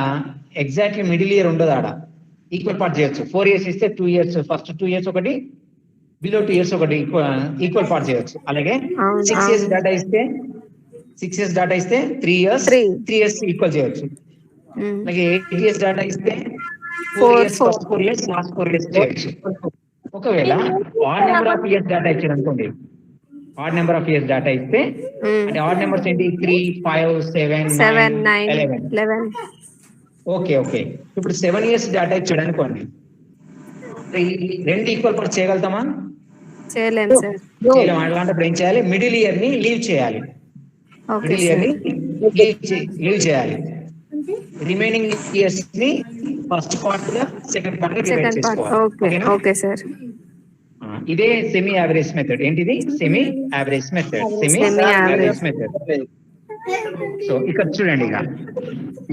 ఎగ్జాక్ట్లీ మిడిల్ ఇయర్ ఉండదు. ఆడ ఈక్వల్ పార్ట్ చేయొచ్చు. 4 ఇయర్స్ ఇస్తే 2 ఇయర్స్, ఫస్ట్ 2 ఇయర్స్ ఒకటి, బిలో 2 ఇయర్స్ ఒకటి ఈక్వల్ పార్ట్ చేయొచ్చు. అలాగే 6 ఇయర్స్ డేటా ఇస్తే 3 ఇయర్స్ ఈక్వల్ చేయొచ్చు. అలాగే 8 ఇయర్స్ డేటా ఇస్తే 4 years, first 4 years, last 4 years చేయొచ్చు. ఒకవేళ add number of years data ఇచ్చారు అనుకోండి, odd number of years data ఇస్తే అంటే ఆడ్ నెంబర్స్ ఏంటి? 3 5 7 9 11. ఓకే. ఇప్పుడు 7 ఇయర్స్ డేటా ఇచ్చాడు అనుకోండి, 2 ఈక్వల్ పార్ట్స్ చేయగలుగుతామా? చేయలేము సార్. అలాంటప్పుడు ఏం చేయాలి? మిడిల్ ఇయర్ ని లీవ్ చేయాలి. మిడిల్ ఇయర్ ని లీవ్ చేయాలి. రిమైనింగ్ ఇయర్స్ ని ఫస్ట్ పార్ట్ గా, సెకండ్ పార్ట్ గా డివైడ్ చేసుకోవాలి. Okay sir. ఇదే సెమీ యావరేజ్ మెథడ్. ఏంటిది? Semi average method. సో ఇక్కడ చూడండి, ఇక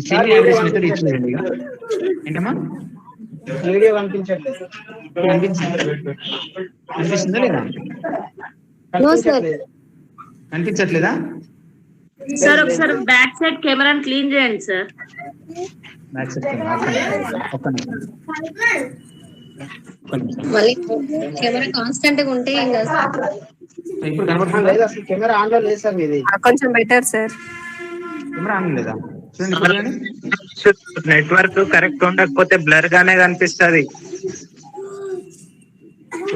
సెమీ యావరేజ్ మెథడ్ ఇది చూడండి. ఇక ఏంటమ్మా వీడియో కనిపించట్లేదు. కనిపిస్తుందా లేదా? కనిపించట్లేదా సార్? ఒకసారి బ్యాక్ సైడ్ కెమెరాని క్లీన్ చేయండి సార్. బ్యాక్ సైడ్ ఒక్క నిమిషం. మళ్ళీ కెమెరా కాన్స్టెంట్ గా ఉంటే ఏం కాదు సార్. ఇప్పుడు కనబడుతుంది లేదు, అసలు కెమెరా ఆన్ లో లేదు సార్. మీది కొంచెం బెటర్ సార్. కెమెరా ఆన్ లేదా? నెట్వర్క్ కరెక్ట్ ఉండకపోతే బ్లర్ గానే కనిపిస్తుంది.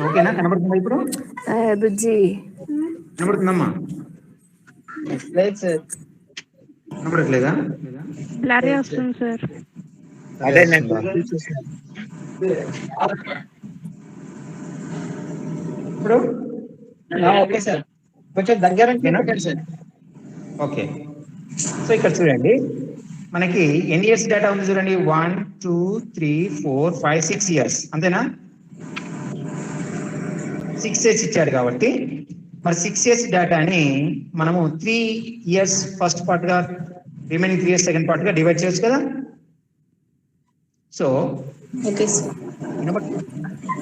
ఓకేనా? కనబడుతుందా ఇప్పుడు? బుజ్జి కనబడుతుందమ్మా? లేదు సార్. కనబడట్లేదా? బ్లర్ వస్తుంది సార్. అదే నెట్వర్క్ ఇప్పుడు ఓకే సార్, కొంచెం దగ్గర పెట్టండి సార్. ఓకే. సో ఇక్కడ చూడండి, మనకి ఎన్ని ఇయర్స్ డేటా ఉంది చూడండి? 1 2 3 4 5 6 ఇయర్స్. అంతేనా? 6 ఇయర్స్ ఇచ్చాడు కాబట్టి మరి 6 ఇయర్స్ డేటాని మనము 3 ఇయర్స్ ఫస్ట్ పార్ట్ గా, రిమైనింగ్ 3 ఇయర్స్ సెకండ్ పార్ట్ గా డివైడ్ చేయొచ్చు కదా. సో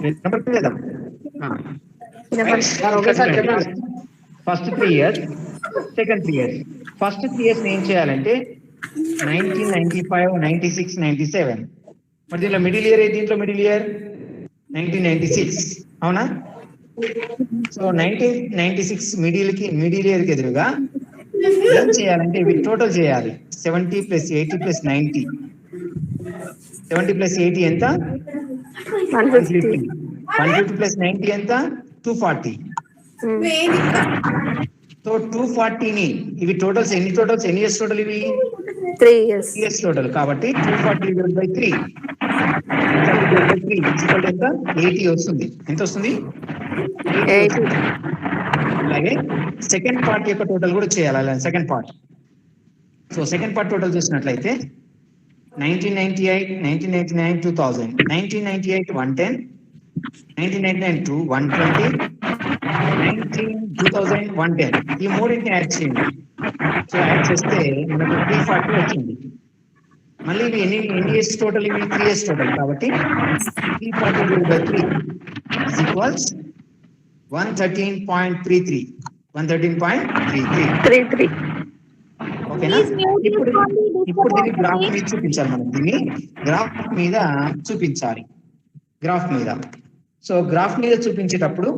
వినపడలేదా? First 3 years, second 3 years. First 3 years ఏం చేయాలంటే 1995 96 97. మరి దీంట్లో మిడిల్ ఇయర్, దీంట్లో మిడిల్ ఇయర్ 1996. అవునా? సో 1996 మిడిల్ ఇయర్ కి ఎదురుగా ఏం చేయాలంటే ఇవి టోటల్ చేయాలి. 70 + 80 + 90. 70 + 80 ఎంత? 150. 150 + 90 ఎంత? 240. సో 240ని ఇవి టోటల్స్ ఎన్ని ఇయర్స్ టోటల్? ఇవి 3 ఇయర్స్ టోటల్. కాబట్టి 240/3 ఎంత? 80 వస్తుంది. ఎంత వస్తుంది? 80. అలాగే సెకండ్ పార్ట్ యొక్క టోటల్ కూడా చేయాలి. Second part. So second part total చూసినట్లయితే 1998 1999 2000, 1998 110, 1999 120, 2000 110. ఈ మూడింటిని యాడ్ చేయండి. సో యాడ్ చేస్తే మనకు 340 వచ్చింది. మళ్ళీ ఇవి ఎన్ని ఇయర్స్ టోటల్? ఇవి 3 ఇయర్స్ టోటల్. కాబట్టి 340/3 = 113.33. 113.33. ఓకేనా? ఇప్పుడు దీన్ని గ్రాఫ్ మీద చూపించాలి. మనం దీన్ని గ్రాఫ్ మీద చూపించాలి. గ్రాఫ్ మీద. సో గ్రాఫ్ మీద చూపించేటప్పుడు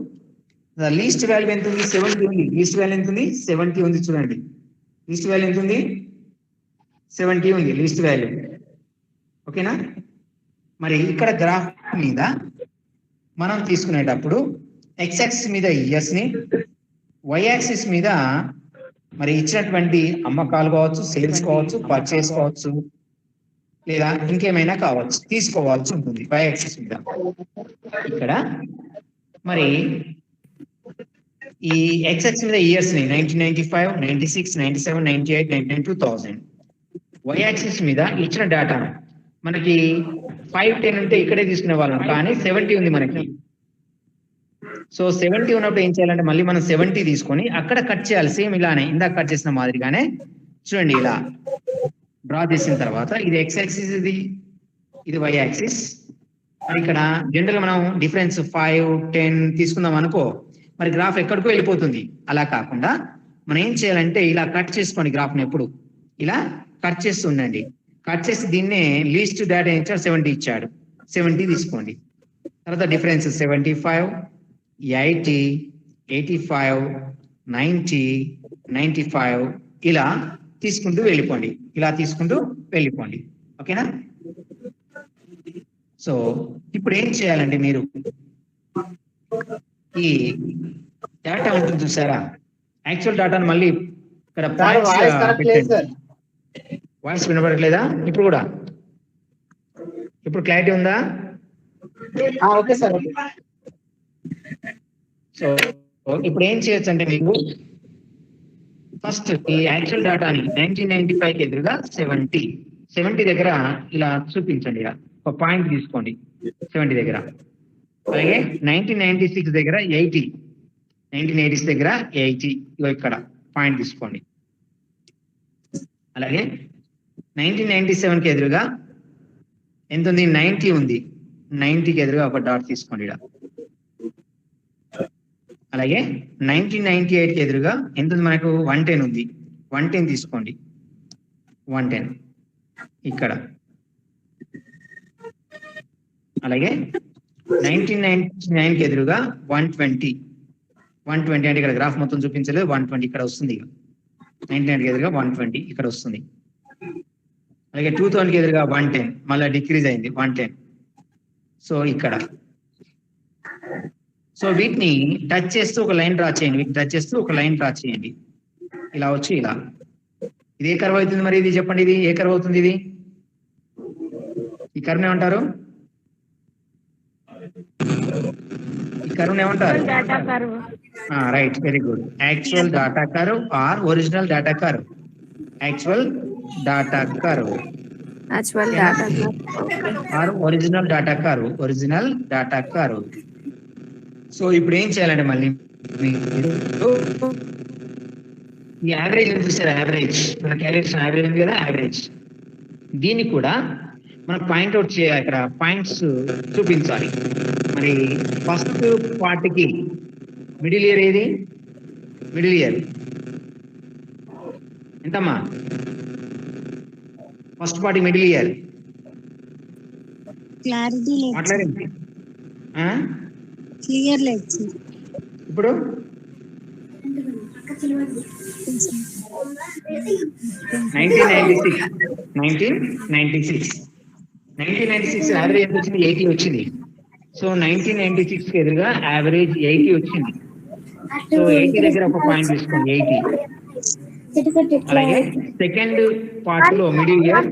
లీస్ట్ వాల్యూ ఎంత ఉంది? 70 ఉంది. లీస్ట్ వాల్యూ ఎంత ఉంది? 70 ఉంది. చూడండి, లీస్ట్ వాల్యూ ఎంత ఉంది? 70 ఉంది లీస్ట్ వాల్యూ. ఓకేనా? మరి ఇక్కడ గ్రాఫ్ మీద మనం తీసుకునేటప్పుడు ఎక్స్ యాక్సిస్ మీద ఇయర్స్ ని, వై యాక్సిస్ మీద మరి ఇచ్చినటువంటి అమ్మకాలు కావచ్చు, సేల్స్ కావచ్చు, పర్చేస్ కావచ్చు, లేదా ఇంకేమైనా కావచ్చు, తీసుకోవాల్సి ఉంటుంది వై యాక్సిస్ మీద. ఇక్కడ మరి ఈ ఎక్స్ యాక్సిస్ మీద ఇయర్స్ ని 1995, 96, 97, 98, 99, 2000. వై యాక్సిస్ మీద ఇచ్చిన డేటా మనకి 5, 10 ఉంటే ఇక్కడే తీసుకునే వాళ్ళం, కానీ 70 ఉంది మనకి. సో 70 ఉన్నప్పుడు ఏం చేయాలంటే మళ్ళీ మనం 70 తీసుకొని అక్కడ కట్ చేయాలి, సేమ్ ఇలానే ఇందాక కట్ చేసిన మాదిరిగానే. చూడండి, ఇలా డ్రా చేసిన తర్వాత ఇది ఎక్స్ యాక్సిస్, ఇది వై యాక్సిస్. మరి ఇక్కడ జనరల్ మనం డిఫరెన్స్ 5, 10 తీసుకుందాం అనుకో, మరి గ్రాఫ్ ఎక్కడికో వెళ్ళిపోతుంది. అలా కాకుండా మనం ఏం చేయాలంటే ఇలా కట్ చేసుకోండి, గ్రాఫ్ని ఎప్పుడు ఇలా కట్ చేస్తూ ఉండండి. కట్ చేసి దీన్నే లీస్ట్ డేటా ఇచ్చాడు, 70 ఇచ్చాడు, 70 తీసుకోండి. తర్వాత డిఫరెన్స్ 75, 80, 85, 90, 95 ఇలా తీసుకుంటూ వెళ్ళిపోండి, ఇలా తీసుకుంటూ వెళ్ళిపోండి. ఓకేనా? సో ఇప్పుడు ఏం చేయాలంటే మీరు ఈ డేటా ఉంటుంది చూసారా, యాక్చువల్ డేటాను మళ్ళీ ఇక్కడ వాయిస్ వినపడట్లేదా? ఇప్పుడు కూడా ఇప్పుడు క్లారిటీ ఉందా? Okay sir. సో ఇప్పుడు ఏం చేయొచ్చు అంటే మీకు ఫస్ట్ ఈ యాక్చువల్ డేటాని 1995 ఎదురుగా 70 దగ్గర ఇలా చూపించండి. ఇలా ఒక పాయింట్ తీసుకోండి 70 దగ్గర. అలాగే 1996 దగ్గర 80, 1980 దగ్గర 80 ఇక్కడ పాయింట్ తీసుకోండి. అలాగే 1997 కి ఎదురుగా ఎంత ఉంది? 90 ఉంది, 90కి ఎదురుగా ఒక డాట్ తీసుకోండి ఇక్కడ. అలాగే 1998 కి ఎదురుగా ఎంత ఉంది మనకు? 110 ఉంది, 110 తీసుకోండి, 110 ఇక్కడ. అలాగే 1999 కి ఎదురుగా 120 అంటే ఇక్కడ గ్రాఫ్ మొత్తం చూపించలేదు, 120 ఇక్కడ వస్తుంది. 99 కి ఎదురుగా 120 ఇక్కడ వస్తుంది. అలాగే 2000 కి ఎదురుగా 110, మళ్ళీ డిక్రీజ్ అయింది 110. సో ఇక్కడ సో వీటిని టచ్ చేస్తూ ఒక లైన్ డ్రా చేయండి, వీటిని టచ్ చేస్తూ ఒక లైన్ డ్రా చేయండి. ఇలా వచ్చి ఇలా, ఇది ఏ కర్వ్ అవుతుంది మరి? ఇది చెప్పండి, ఇది ఏ కర్వ్ అవుతుంది? ఇది ఈ కర్వ్ ఏమంటారు? ఈ కర్వ్ ఏమంటారు? Right, very good. Actual data curve or original data curve? Actual data curve or original data curve? Original data curve. So ఇప్పుడు ఏం చేయాలంటే మళ్ళీ ఈ యావరేజ్ చూసారా? యావరేజ్ మన క్యాలిక్యులేషన్ యావరేజ్ ఉంది కదా, యావరేజ్. దీన్ని కూడా మనం పాయింట్అవుట్ చేయాలి, ఇక్కడ పాయింట్స్ చూపించాలి. మరి ఫస్ట్ పార్ట్కి మిడిల్ ఇయర్ ఏది? మిడిల్ ఇయర్ ఎంతమ్మా? First party middle ear clarity మాట్లాడండి. క్లియర్ లేదు ఇప్పుడు 1996 యావరేజ్ ఎంత వచ్చింది? 80 వచ్చింది. సో 1996 కి ఎదురుగా యావరేజ్ 80 వచ్చింది. సో 80 దగ్గర ఒక పాయింట్ తీసుకోండి, 80. అలాగే సెకండ్ పార్ట్ లో మిడిల్ ఇయర్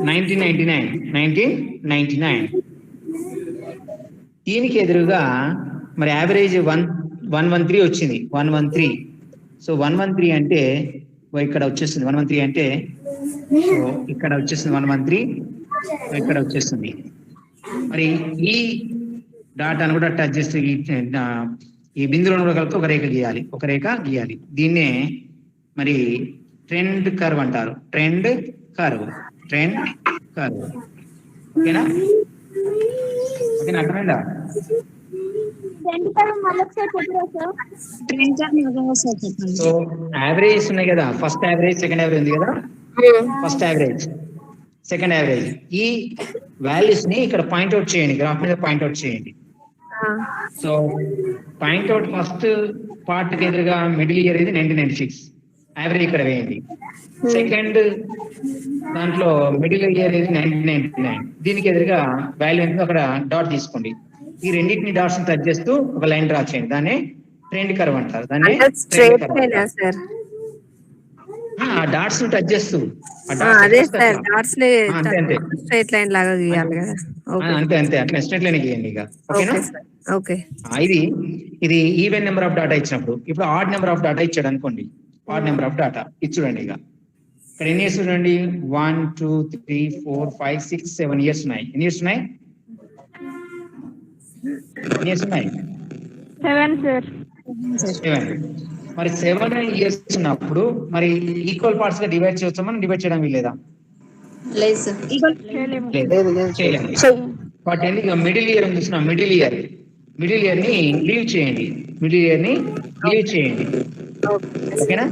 1999. దీనికి ఎదురుగా మరి యావరేజ్ 113 వచ్చింది, 113. సో 113 అంటే ఇక్కడ వచ్చేస్తుంది, 113 అంటే ఇక్కడ వచ్చేస్తుంది, 113 ఇక్కడ వచ్చేస్తుంది. మరి ఈ డాటాను కూడా టచ్ చేస్తే ఈ బిందువులను కూడా కలిపి ఒక రేఖ గీయాలి. దీన్నే మరి ట్రెండ్ కర్వ్ అంటారు, ట్రెండ్ కర్వ్. ఓకేనా? ఓకేనా, అర్థమైందా? సో యావరేజ్ ఉన్నాయి కదా, ఫస్ట్ యావరేజ్, సెకండ్ యావరేజ్ ఉంది కదా. ఫస్ట్ యావరేజ్, సెకండ్ యావరేజ్, ఈ వాల్యూస్ ని ఇక్కడ పాయింట్అవుట్ చేయండి, గ్రాఫ్ మీద పాయింట్అవుట్ చేయండి. సో పాయింట్అవుట్ ఫస్ట్ పార్ట్ కి ఎదురుగా మిడిల్ ఇయర్ ఇది 1996, యావరేజ్ ఇక్కడ వేయండి. సెకండ్ దాంట్లో మిడిల్ ఇయర్ ఏది 1999, దీనికి ఎదురుగా వాల్యూ ఎంత అక్కడ డాట్ తీసుకోండి. ఈ రెండింటిని డాట్స్ టచ్ చేస్తూ ఒక లైన్ డ్రా చేయండి. దాన్ని ట్రెండ్ కర్వ్ అంటారు. దాన్ని స్ట్రైట్ లైనా సార్? ఆ డాట్స్ టచ్ చేస్తూ అదే సార్, డాట్స్ అంతే అంతే స్ట్రైట్ లైన్ లాగా గీయాలి కదా. అంతే అంతే అట్లా స్ట్రైట్ లైన్ గీయండి ఇక. ఓకేనా? ఓకే. ఇది ఈవెన్ నెంబర్ ఆఫ్ డాటా ఇచ్చినప్పుడు. ఇప్పుడు ఆడ్ నెంబర్ ఆఫ్ డాటా ఇచ్చాడు అనుకోండి. ఆడ్ నెంబర్ ఆఫ్ డాటా ఇచ్చుడండి. ఇక ఇక్కడ ఎన్ని ఇయర్స్ చూడండి, 1 2 3 4 5 6 7 ఇయర్స్ ఉన్నాయి. ఎన్ని ఇయర్స్ ఉన్నాయి? 7 సార్. 7. మరి 7 ఇయర్స్ ఉన్నప్పుడు మరి ఈక్వల్ పార్ట్స్ గా డివైడ్ చేయొచ్చా? మనం డివైడ్ చేయడం వీల్లేదా? లేదు సార్. చేయలేము. బట్ ఎందుకు మిడిల్ ఇయర్ చూసిన మిడిల్ ఇయర్ ని లీవ్ చేయండి. ఓకేనా?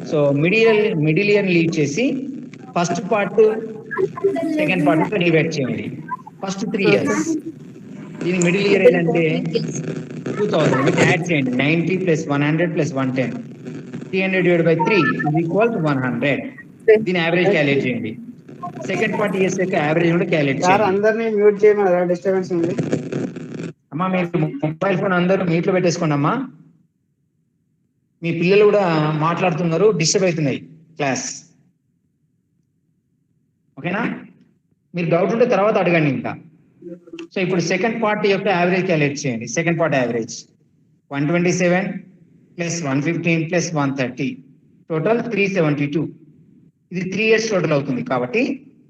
సో మిడిల్ ఇయర్ లీవ్ చేసి first part second part divide చేయండి. First 3 years. దీని మిడిల్ ఇయర్ ఏంటంటే 2000. మీకు యాడ్ చేయండి. 90 + 100 + 110, 300 divided by 3 = 100. దీని యావరేజ్ క్యాలిక్యులేట్ చేయండి. సెకండ్ పార్ట్ ఇయర్స్ యొక్క యావరేజ్ కూడా క్యాలిక్యులేట్ చేయండి. అందరినీ మ్యూట్ చేయమన్నారా? డిస్టర్బెన్స్ ఉంది అమ్మా. మీరు మొబైల్ ఫోన్ అందరూ మీట్లో పెట్టేసుకోండి అమ్మా. మీ పిల్లలు కూడా మాట్లాడుతున్నారు, డిస్టర్బ్ అవుతున్నాయి క్లాస్. ఓకేనా? మీరు డౌట్ ఉంటే తర్వాత అడగండి ఇంకా. సో ఇప్పుడు సెకండ్ పార్ట్ యొక్క యావరేజ్ క్యాలిక్యులేట్ చేయండి. Second part average 127 + 115 + 130 total 372. ఇది 3 ఇయర్స్ టోటల్ అవుతుంది. కాబట్టి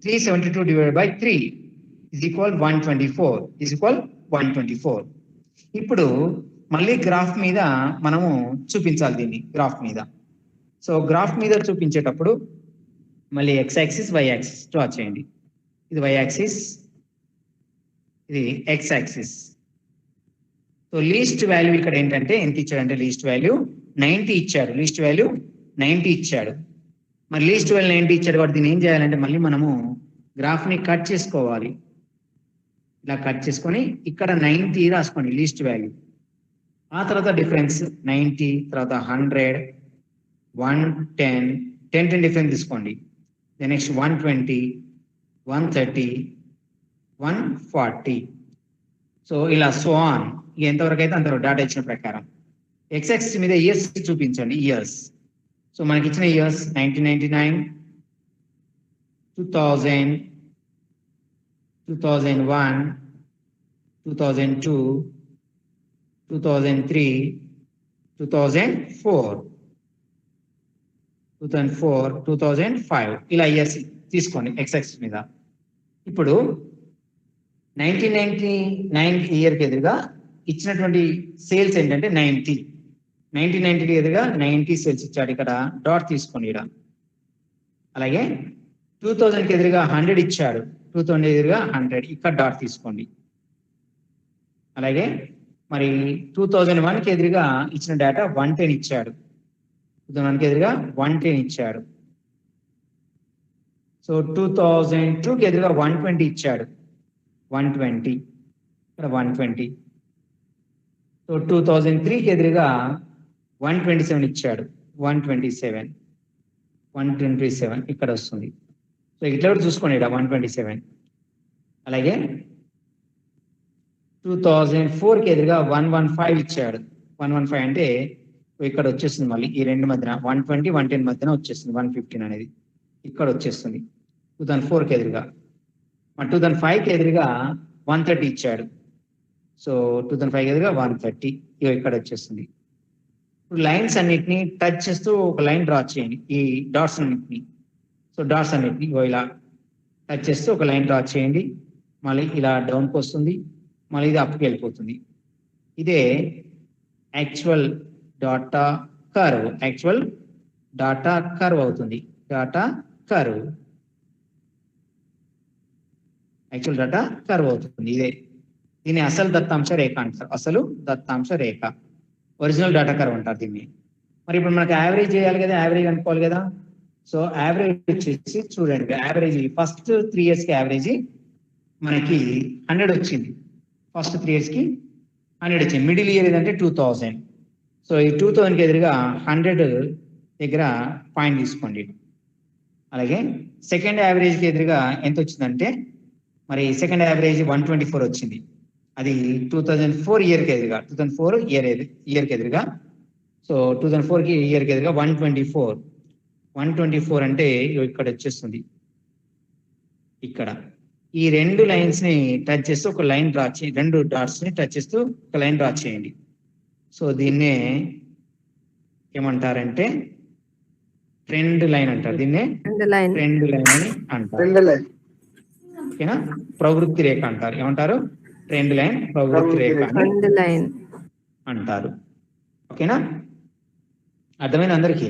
372 divided by 3 = 124. ఇప్పుడు మళ్ళీ గ్రాఫ్ మీద మనము చూపించాలి దీన్ని. గ్రాఫ్ మీద. సో గ్రాఫ్ మీద చూపించేటప్పుడు మళ్ళీ x axis y axis draw చేయండి. ఇది y యాక్సిస్, ఇది x axis. So least value ఇక్కడ ఏంటంటే ఎంత ఇచ్చాడంటే లీస్ట్ వాల్యూ 90 ఇచ్చాడు. లీస్ట్ వాల్యూ 90 ఇచ్చాడు. మరి లీస్ట్ వాల్యూ 90 ఇచ్చాడు కాబట్టి దీన్ని ఏం చేయాలంటే మళ్ళీ మనము గ్రాఫ్ ని కట్ చేసుకోవాలి. ఇలా కట్ చేసుకొని ఇక్కడ 90 రాసుకోండి లీస్ట్ వాల్యూ. ఆ తర్వాత డిఫరెన్స్ 90, తర్వాత 100, 110, 10 డిఫరెన్స్ తీసుకోండి. నెక్స్ట్ 120, 130, 140. సో ఇలా సో ఆన్. ఎంతవరకు అయితే అంతవరకు డాటా ఇచ్చిన ప్రకారం. ఎక్స్ యాక్సిస్ మీద ఇయర్స్ చూపించండి. ఇయర్స్. సో మనకి ఇచ్చిన ఇయర్స్ 1999, 2000, 2001, 2002, 2003, 2004, 2005 ఇలా ఇయర్స్ తీసుకోండి ఎక్స్ యాక్సిస్ మీద. ఇప్పుడు 1999 ఇయర్కి ఎదురుగా ఇచ్చినటువంటి సేల్స్ ఏంటంటే 90. 1990కి ఎదురుగా 90 సేల్స్ ఇచ్చాడు. ఇక్కడ డాట్ తీసుకోండి ఇక్కడ. అలాగే 2000కి ఎదురుగా 100 ఇచ్చాడు. 2000 ఎదురుగా 100 ఇక్కడ డాట్ తీసుకోండి. అలాగే మరి 2001కి ఎదురుగా ఇచ్చిన డేటా 110 ఇచ్చాడు. 2001కి ఎదురుగా 110 ఇచ్చాడు. సో 2002కి ఎదురుగా 120 ఇచ్చాడు. 120 ఇక్కడ 120. సో 2003కి ఎదురుగా 127 ఇచ్చాడు. 127 ఇక్కడ వస్తుంది. సో ఇట్లా కూడా చూసుకోండి ఇక్కడ 127. అలాగే 2004కి ఎదురుగా 115 ఇచ్చాడు. 115 అంటే ఇక్కడ వచ్చేస్తుంది. మళ్ళీ ఈ రెండు మధ్యన 120, 110 మధ్యన వచ్చేస్తుంది 115 అనేది ఇక్కడ వచ్చేస్తుంది 2004కి ఎదురుగా. 2005కి ఎదురుగా 130 ఇచ్చాడు. సో 2005కి ఎదురుగా 130 ఇక్కడ వచ్చేస్తుంది. ఇప్పుడు లైన్స్ అన్నిటిని టచ్ చేస్తూ ఒక లైన్ డ్రా చేయండి. ఈ డాట్స్ అన్నిటిని. సో డాట్స్ అన్నిటిని ఇలా టచ్ చేస్తూ ఒక లైన్ డ్రా చేయండి. మళ్ళీ ఇలా డౌన్కి వస్తుంది, మళ్ళీ ఇది అప్కి వెళ్ళిపోతుంది. ఇదే actual data curve. Actual data curve అవుతుంది. Data curve actual data curve అవుతుంది. ఇదే దీన్ని అసలు దత్తాంశ రేఖ అంటారు. అసలు దత్తాంశ రేఖ, ఒరిజినల్ డాటా కర్వ్ అంటారు దీన్ని. మరి ఇప్పుడు మనకు యావరేజ్ చేయాలి కదా, యావరేజ్ అనుకోవాలి కదా. సో యావరేజ్ వచ్చేసి చూడండి, యావరేజ్ ఫస్ట్ 3 ఇయర్స్కి యావరేజ్ మనకి 100 వచ్చింది. ఫస్ట్ 3 ఇయర్స్కి 100 వచ్చింది. మిడిల్ ఇయర్ ఏదంటే 2000. సో ఈ 2000కి ఎదురుగా 100 దగ్గర పాయింట్ తీసుకోండి. అలాగే సెకండ్ యావరేజ్కి ఎదురుగా ఎంత వచ్చిందంటే మరి సెకండ్ యావరేజ్ 124 వచ్చింది. అది 2004 ఇయర్కి ఎదురుగా 2004 ఇయర్కి ఎదురుగా. సో 2004కి ఇయర్కి ఎదురుగా 124 అంటే ఇక్కడ వచ్చేస్తుంది. ఇక్కడ ఈ రెండు లైన్స్ ని టచ్ చేస్తూ ఒక లైన్ డ్రా చేయండి, రెండు డాట్స్ ని టచ్ చేస్తూ ఒక లైన్ డ్రా చేయండి. సో దీన్నే ఏమంటారంటే ట్రెండ్ లైన్ అంటారు. దీన్నే ట్రెండ్ లైన్ అని అంటారు. ఓకేనా? ప్రవృత్తి రేఖ అంటారు. ఏమంటారు? ట్రెండ్ లైన్, ప్రవృత్తి రేఖ అంటారు. ఓకేనా? అర్థమైన అందరికీ?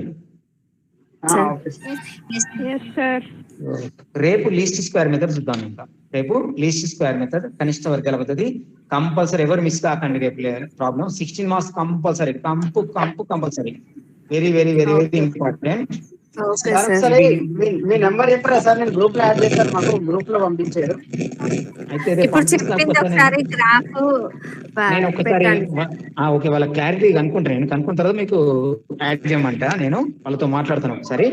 రేపు లీస్ట్ స్క్వేర్ మెథడ్ చూద్దాం. ఇంకా రేపు లీస్ట్ స్క్వేర్ మెథడ్, కనిష్ట వర్గాల పద్ధతి కంపల్సరీ. ఎవరు మిస్ కాకండి రేపు problem. 16 marks compulsory. Compulsory. Very very very very important. మీ నెంబర్ చెప్పరా సార్? నేను గ్రూప్ లో యాడ్ చేస్తాను, మాకు గ్రూప్ లో పంపించారు. అయితే నేను ఒకసారి ఓకే వాళ్ళ క్లారిటీ కనుక్కుంటాను. నేను కనుక్కున్న తర్వాత మీకు యాడ్ చేయమంట. నేను వాళ్ళతో మాట్లాడతాను ఒకసారి.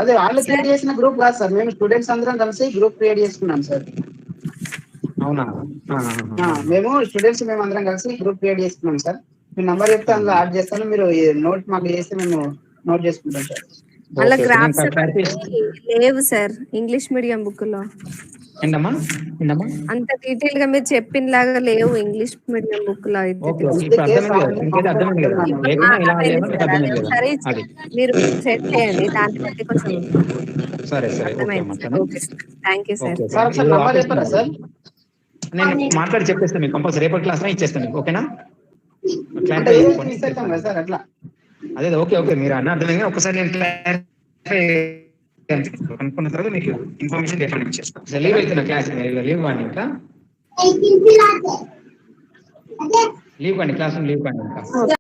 అదే వాళ్ళు క్రియేట్ చేసిన గ్రూప్ కాదు సార్, మేము స్టూడెంట్స్ అందరం కలిసి గ్రూప్ క్రియేట్ చేసుకున్నాం సార్. అవునా? మేము స్టూడెంట్స్ మేము అందరం కలిసి గ్రూప్ క్రియేట్ చేసుకున్నాం సార్. మీ నంబర్ చెప్తే అందులో యాడ్ చేస్తాను, మీరు నోట్ మాకు చేస్తే మేము నోట్ చేసుకుంటాం సార్. అలా గ్రాఫ్స్ లేవు సార్ ఇంగ్లీష్ మీడియం బుక్ లో. అంత డీటెయిల్ గా మీరు చెప్పిన లాగా లేవు ఇంగ్లీష్ మీడియం బుక్ లో అయితే. మీరు సెట్ చేయండి, దాన్ని బట్టి కొంచెం థ్యాంక్ యూ సార్. నేను మాట్లాడి చెప్పేస్తాను మీకు, కంపల్సరీ రేపటి క్లాస్ లో ఇచ్చేస్తాను మీకు. ఓకేనా? అదే ఓకే మీరు అన్న అర్థమైంది. ఒకసారి నేను అనుకున్న తర్వాత మీకు ఇన్ఫర్మేషన్ రేపటి ఇచ్చేస్తాను. లీవ్ అవుతున్నా క్లాస్, లీవ్ కాండి ఇంకా, లీవ్ కాండి క్లాస్ లీవ్ కాండి ఇంకా.